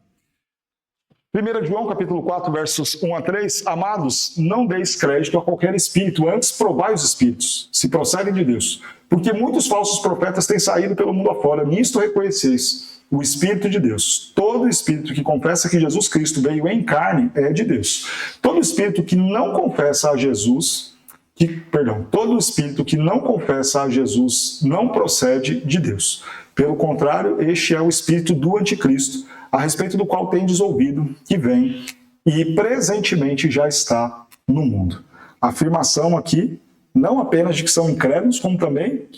1 João, capítulo 4, versos 1 a 3, amados, não deis crédito a qualquer espírito, antes provai os espíritos, se procedem de Deus. Porque muitos falsos profetas têm saído pelo mundo afora, nisto reconheceis o Espírito de Deus. Todo espírito que confessa que Jesus Cristo veio em carne é de Deus. Todo espírito que não confessa a Jesus, todo espírito que não confessa a Jesus não procede de Deus. Pelo contrário, este é o espírito do anticristo, a respeito do qual tendes ouvido que vem e presentemente já está no mundo. A afirmação aqui, não apenas de que são incrédulos, como também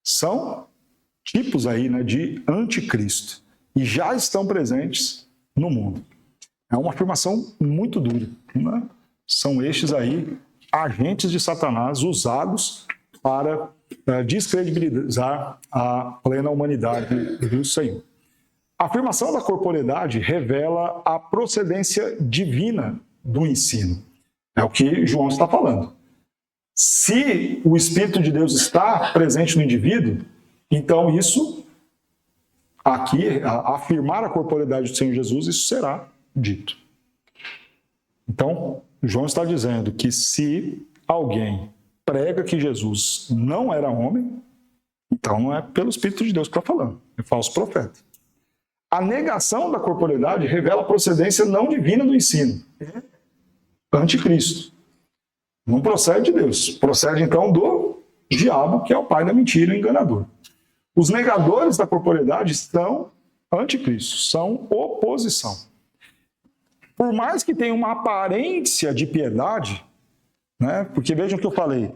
são tipos aí, né, de anticristo. E já estão presentes no mundo. É uma afirmação muito dura, né? São estes aí agentes de Satanás usados para descredibilizar a plena humanidade do Senhor. A afirmação da corporeidade revela a procedência divina do ensino. É o que João está falando. Se o Espírito de Deus está presente no indivíduo, então isso, aqui, afirmar a corporeidade do Senhor Jesus, isso será dito. Então, João está dizendo que se alguém prega que Jesus não era homem, então não é pelo Espírito de Deus que está falando, é falso profeta. A negação da corporeidade revela a procedência não divina do ensino. É anticristo. Não procede de Deus. Procede, então, do diabo, que é o pai da mentira, o enganador. Os negadores da corporeidade são anticristos, são oposição. Por mais que tenha uma aparência de piedade, né, porque vejam o que eu falei,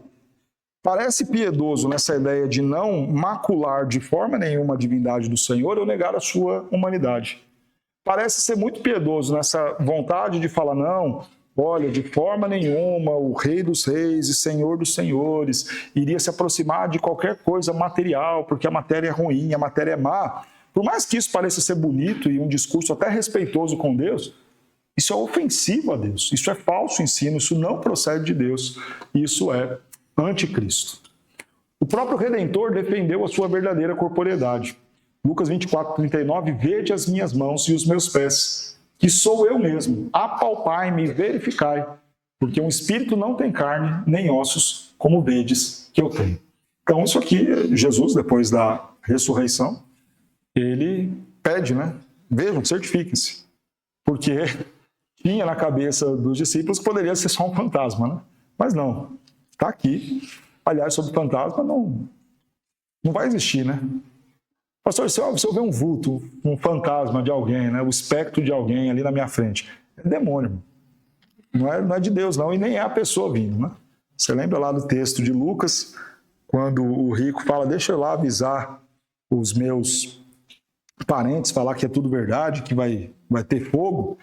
parece piedoso nessa ideia de não macular de forma nenhuma a divindade do Senhor ou negar a sua humanidade. Parece ser muito piedoso nessa vontade de falar, não, olha, de forma nenhuma o Rei dos Reis e Senhor dos Senhores iria se aproximar de qualquer coisa material, porque a matéria é ruim, a matéria é má. Por mais que isso pareça ser bonito e um discurso até respeitoso com Deus, isso é ofensivo a Deus, isso é falso ensino, isso não procede de Deus, isso é anticristo. O próprio Redentor defendeu a sua verdadeira corporeidade. Lucas 24:39, vede as minhas mãos e os meus pés, que sou eu mesmo, apalpai-me e verificai, porque um espírito não tem carne nem ossos, como vedes que eu tenho. Então isso aqui, Jesus, depois da ressurreição, ele pede, né? Vejam, certifiquem-se, porque tinha na cabeça dos discípulos que poderia ser só um fantasma, né? Mas não, está aqui. Aliás, sobre fantasma não vai existir, né? Pastor, se eu ver um vulto, um fantasma de alguém, né, o espectro de alguém ali na minha frente, é demônio. Não é de Deus, não, e nem é a pessoa vindo, né? Você lembra lá do texto de Lucas, quando o rico fala, deixa eu lá avisar os meus parentes, falar que é tudo verdade, que vai ter fogo.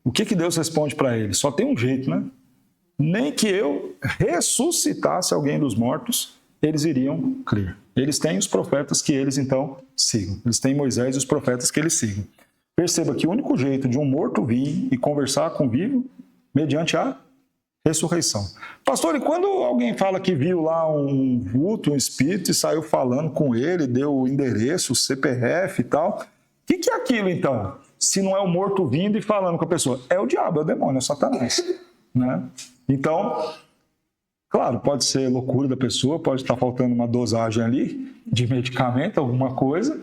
O que Deus responde para ele? Só tem um jeito, né? Nem que eu ressuscitasse alguém dos mortos, eles iriam crer. Eles têm os profetas que eles, então, sigam. Eles têm Moisés e os profetas que eles sigam. Perceba que o único jeito de um morto vir e conversar com o vivo, mediante a ressurreição. Pastor, e quando alguém fala que viu lá um vulto, um espírito, e saiu falando com ele, deu o endereço, o CPF e tal, o que é aquilo, então? Se não é o morto vindo e falando com a pessoa? É o diabo, é o demônio, é Satanás. Né? Então, claro, pode ser loucura da pessoa, pode estar faltando uma dosagem ali de medicamento, alguma coisa,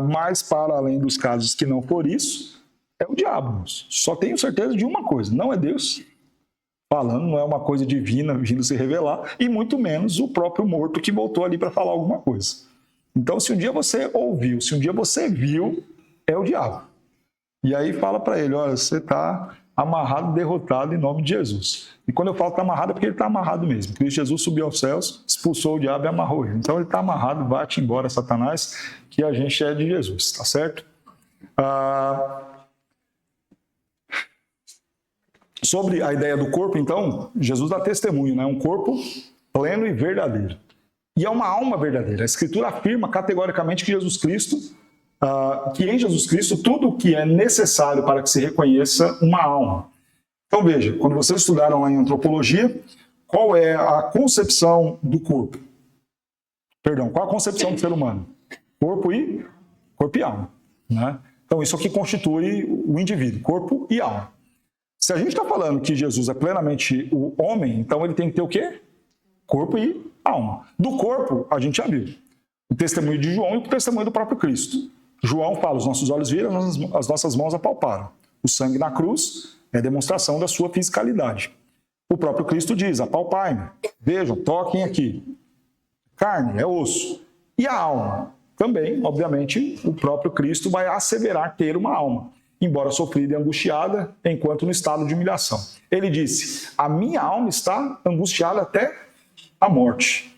mas para além dos casos que não for isso, é o diabo. Só tenho certeza de uma coisa, não é Deus falando, não é uma coisa divina vindo se revelar, e muito menos o próprio morto que voltou ali para falar alguma coisa. Então, se um dia você ouviu, se um dia você viu, é o diabo. E aí fala para ele, olha, você está amarrado, derrotado em nome de Jesus. E quando eu falo está amarrado, é porque ele está amarrado mesmo. Cristo Jesus subiu aos céus, expulsou o diabo e amarrou ele. Então ele está amarrado, bate embora Satanás, que a gente é de Jesus, tá certo? Sobre a ideia do corpo, então, Jesus dá testemunho, né? Um corpo pleno e verdadeiro. E é uma alma verdadeira. A Escritura afirma categoricamente que Jesus Cristo, que em Jesus Cristo tudo o que é necessário para que se reconheça uma alma. Então veja, quando vocês estudaram lá em antropologia, qual é a concepção do corpo? Perdão, qual a concepção do ser humano? Corpo e alma. Né? Então isso aqui constitui o indivíduo, corpo e alma. Se a gente está falando que Jesus é plenamente o homem, então ele tem que ter o quê? Corpo e alma. Do corpo, a gente já viu o testemunho de João e o testemunho do próprio Cristo. João fala, os nossos olhos viram, as nossas mãos apalparam. O sangue na cruz é demonstração da sua fisicalidade. O próprio Cristo diz, apalpai-me, vejam, toquem aqui. Carne, é osso. E a alma? Também, obviamente, o próprio Cristo vai asseverar ter uma alma, embora sofrida e angustiada, enquanto no estado de humilhação. Ele disse, a minha alma está angustiada até a morte.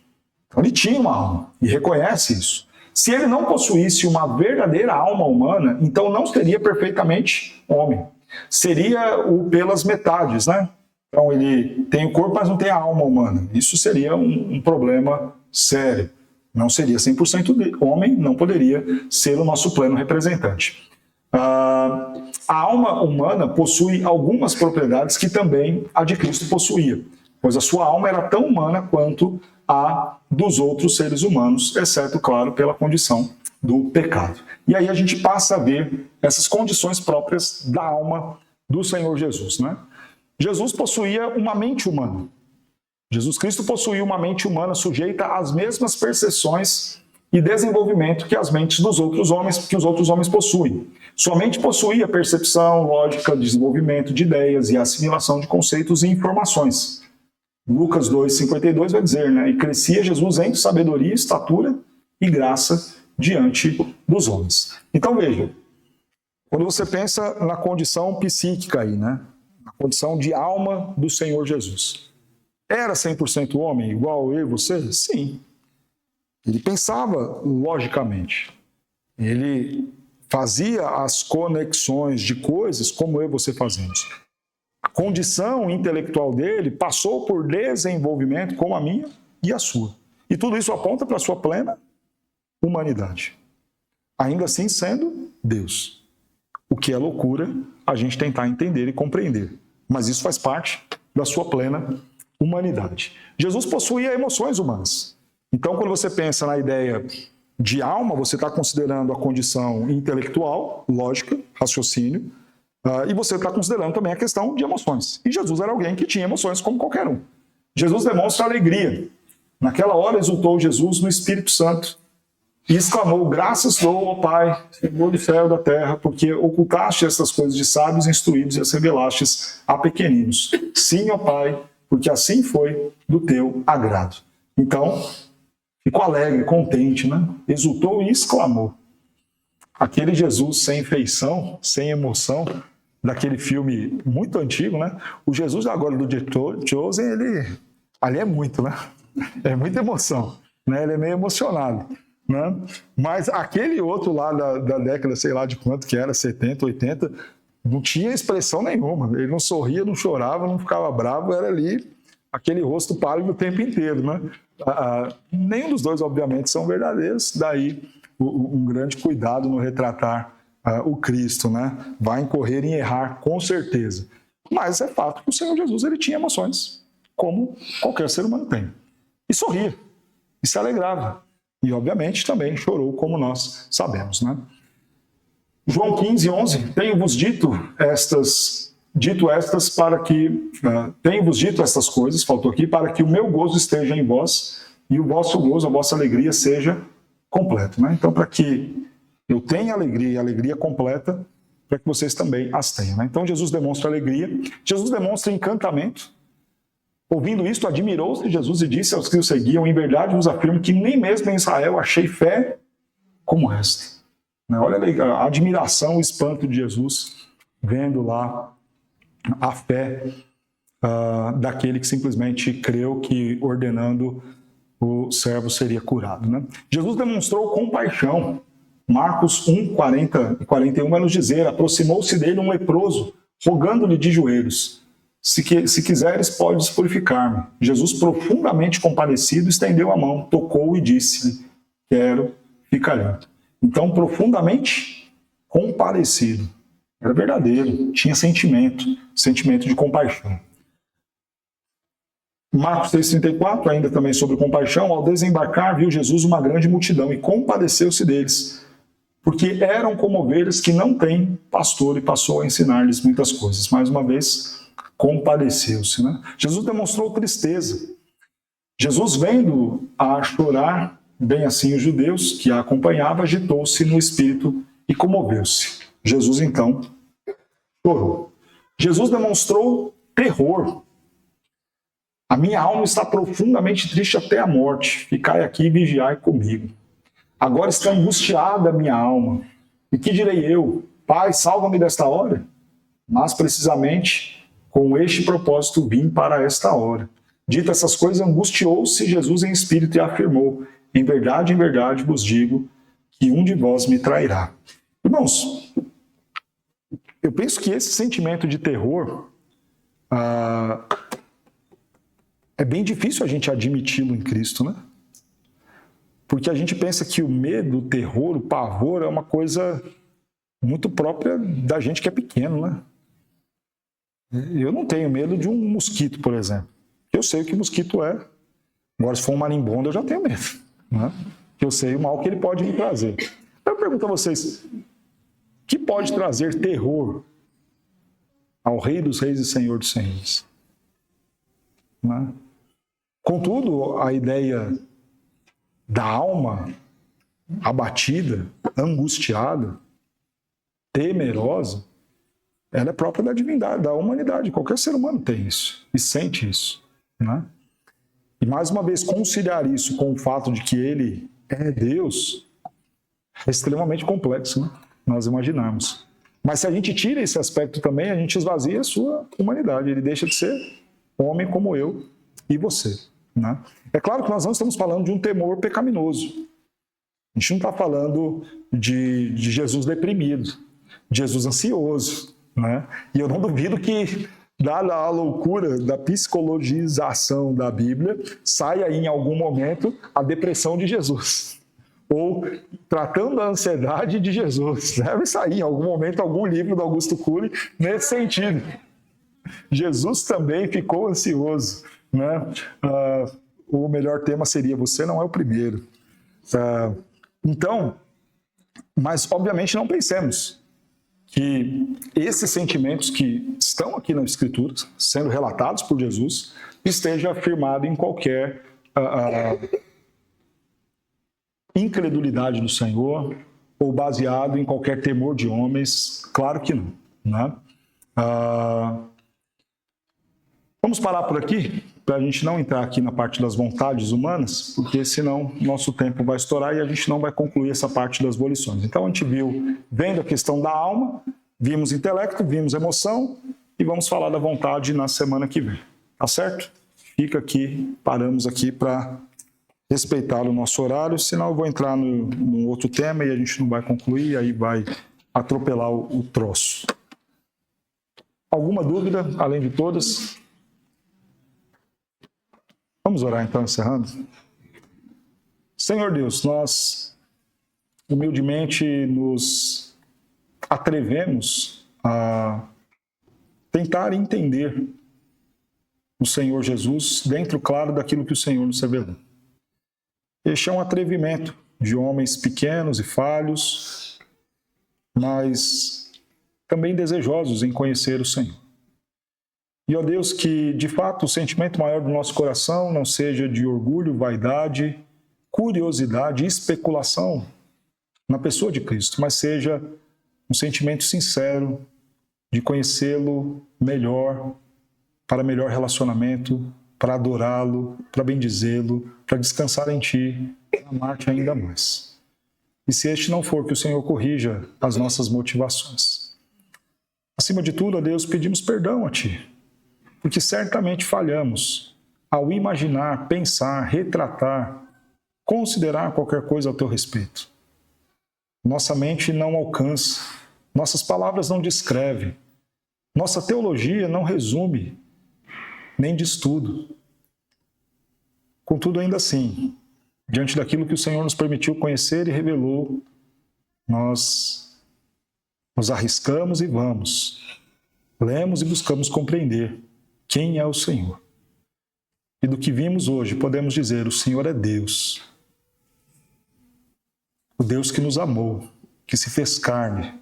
Então ele tinha uma alma, e reconhece isso. Se ele não possuísse uma verdadeira alma humana, então não seria perfeitamente homem. Seria o pelas metades, né? Então ele tem o corpo, mas não tem a alma humana. Isso seria um problema sério. Não seria 100% homem, não poderia ser o nosso pleno representante. A alma humana possui algumas propriedades que também a de Cristo possuía, pois a sua alma era tão humana quanto a dos outros seres humanos, exceto, claro, pela condição do pecado. E aí a gente passa a ver essas condições próprias da alma do Senhor Jesus, né? Jesus possuía uma mente humana. Jesus Cristo possuía uma mente humana sujeita às mesmas percepções e desenvolvimento que as mentes dos outros homens, que os outros homens possuem. Sua mente possuía percepção, lógica, desenvolvimento de ideias e assimilação de conceitos e informações. Lucas 2,52 vai dizer, né? E crescia Jesus em sabedoria, estatura e graça diante dos homens. Então veja, quando você pensa na condição psíquica aí, né? Na condição de alma do Senhor Jesus. Era 100% homem, igual eu e você? Sim. Ele pensava logicamente. Ele fazia as conexões de coisas como eu e você fazemos. A condição intelectual dele passou por desenvolvimento como a minha e a sua. E tudo isso aponta para a sua plena humanidade. Ainda assim sendo Deus. O que é loucura a gente tentar entender e compreender. Mas isso faz parte da sua plena humanidade. Jesus possuía emoções humanas. Então, quando você pensa na ideia de alma, você está considerando a condição intelectual, lógica, raciocínio, e você está considerando também a questão de emoções. E Jesus era alguém que tinha emoções como qualquer um. Jesus demonstra alegria. Naquela hora exultou Jesus no Espírito Santo e exclamou, graças dou ao Pai, Senhor do céu e da terra, porque ocultaste essas coisas de sábios instruídos e as revelastes a pequeninos. Sim, ó Pai, porque assim foi do teu agrado. Então, ficou alegre, contente, né? Exultou e exclamou. Aquele Jesus sem feição, sem emoção, daquele filme muito antigo, né? O Jesus agora do The Chosen, ele ali é muito, né? É muita emoção, né? Ele é meio emocionado, né? Mas aquele outro lá da década, sei lá de quanto que era, 70, 80, não tinha expressão nenhuma. Ele não sorria, não chorava, não ficava bravo, era ali aquele rosto pálido o tempo inteiro, né? Nenhum dos dois, obviamente, são verdadeiros, daí um grande cuidado no retratar o Cristo, né? Vai incorrer em errar, com certeza. Mas é fato que o Senhor Jesus ele tinha emoções, como qualquer ser humano tem. E sorria, e se alegrava. E, obviamente, também chorou, como nós sabemos, né? João 15:11, tenho-vos dito estas coisas, faltou aqui, para que o meu gozo esteja em vós e o vosso gozo, a vossa alegria seja completo, né? Então, para que eu tenha alegria e alegria completa, para que vocês também as tenham, né? Então, Jesus demonstra alegria, Jesus demonstra encantamento. Ouvindo isto, admirou-se Jesus e disse aos que o seguiam, em verdade vos afirmo que nem mesmo em Israel achei fé como esta. Olha a admiração, o espanto de Jesus, vendo lá a fé daquele que simplesmente creu que ordenando o servo seria curado, né? Jesus demonstrou compaixão. Marcos 1:40 e 41 vai nos dizer, aproximou-se dele um leproso, rogando-lhe de joelhos, se quiseres, podes purificar-me. Jesus, profundamente compadecido, estendeu a mão, tocou e disse-lhe, quero ficar limpo. Então, profundamente compadecido. Era verdadeiro, tinha sentimento de compaixão. Marcos 3,34, ainda também sobre compaixão, ao desembarcar, viu Jesus uma grande multidão e compadeceu-se deles, porque eram como ovelhas que não têm pastor e passou a ensinar-lhes muitas coisas. Mais uma vez, compadeceu-se, né? Jesus demonstrou tristeza. Jesus, vendo a chorar, bem assim os judeus que a acompanhavam, agitou-se no espírito e comoveu-se. Jesus, então, chorou. Jesus demonstrou terror. A minha alma está profundamente triste até a morte. Ficai aqui e vigiai comigo. Agora está angustiada a minha alma. E que direi eu? Pai, salva-me desta hora. Mas, precisamente, com este propósito vim para esta hora. Dito essas coisas, angustiou-se Jesus em espírito e afirmou: em verdade vos digo que um de vós me trairá. Irmãos, eu penso que esse sentimento de terror é bem difícil a gente admiti-lo em Cristo, né? Porque a gente pensa que o medo, o terror, o pavor é uma coisa muito própria da gente que é pequeno, né? Eu não tenho medo de um mosquito, por exemplo. Eu sei o que mosquito é. Agora, se for um marimbondo, eu já tenho medo, né? Eu sei o mal que ele pode me trazer. Eu pergunto a vocês, que pode trazer terror ao Rei dos Reis e Senhor dos Senhores? Né? Contudo, a ideia da alma abatida, angustiada, temerosa, ela é própria da divindade, da humanidade. Qualquer ser humano tem isso e sente isso. Né? E mais uma vez, conciliar isso com o fato de que ele é Deus é extremamente complexo, né? Nós imaginarmos. Mas se a gente tira esse aspecto também, a gente esvazia a sua humanidade. Ele deixa de ser homem como eu e você. Né? É claro que nós não estamos falando de um temor pecaminoso. A gente não está falando de Jesus deprimido, de Jesus ansioso. Né? E eu não duvido que, dada a loucura da psicologização da Bíblia, saia em algum momento a depressão de Jesus. Ou tratando a ansiedade de Jesus. Deve sair em algum momento algum livro do Augusto Cury nesse sentido. Jesus também ficou ansioso. Né? O melhor tema seria: você não é o primeiro. Então, mas obviamente não pensemos que esses sentimentos que estão aqui na Escritura, sendo relatados por Jesus, esteja afirmado em qualquer incredulidade do Senhor ou baseado em qualquer temor de homens. Claro que não. Né? Vamos parar por aqui, para a gente não entrar aqui na parte das vontades humanas, porque senão nosso tempo vai estourar e a gente não vai concluir essa parte das volições. Então a gente vendo a questão da alma, vimos intelecto, vimos emoção e vamos falar da vontade na semana que vem. Tá certo? Fica aqui, paramos aqui para respeitar o nosso horário, senão eu vou entrar num outro tema e a gente não vai concluir, aí vai atropelar o troço. Alguma dúvida, além de todas? Vamos orar então, encerrando. Senhor Deus, nós humildemente nos atrevemos a tentar entender o Senhor Jesus dentro, claro, daquilo que o Senhor nos revelou. Este é um atrevimento de homens pequenos e falhos, mas também desejosos em conhecer o Senhor. E, ó Deus, que de fato o sentimento maior do nosso coração não seja de orgulho, vaidade, curiosidade e especulação na pessoa de Cristo, mas seja um sentimento sincero de conhecê-lo melhor, para melhor relacionamento, para adorá-lo, para bendizê-lo, para descansar em Ti, para amar-te ainda mais. E se este não for, que o Senhor corrija as nossas motivações. Acima de tudo, ó Deus, pedimos perdão a Ti, porque certamente falhamos ao imaginar, pensar, retratar, considerar qualquer coisa ao Teu respeito. Nossa mente não alcança, nossas palavras não descrevem, nossa teologia não resume, nem diz tudo. Contudo, ainda assim, diante daquilo que o Senhor nos permitiu conhecer e revelou, nós nos arriscamos e vamos. Lemos e buscamos compreender quem é o Senhor. E do que vimos hoje, podemos dizer: o Senhor é Deus. O Deus que nos amou, que se fez carne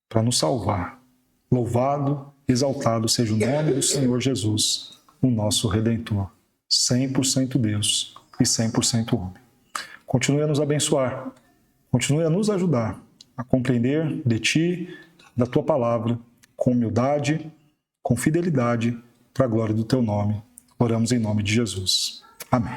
para nos salvar. Louvado, exaltado seja o nome do Senhor Jesus, o nosso Redentor. 100% Deus e 100% homem. Continue a nos abençoar, continue a nos ajudar a compreender de Ti, da Tua palavra, com humildade, com fidelidade, para a glória do Teu nome. Oramos em nome de Jesus. Amém.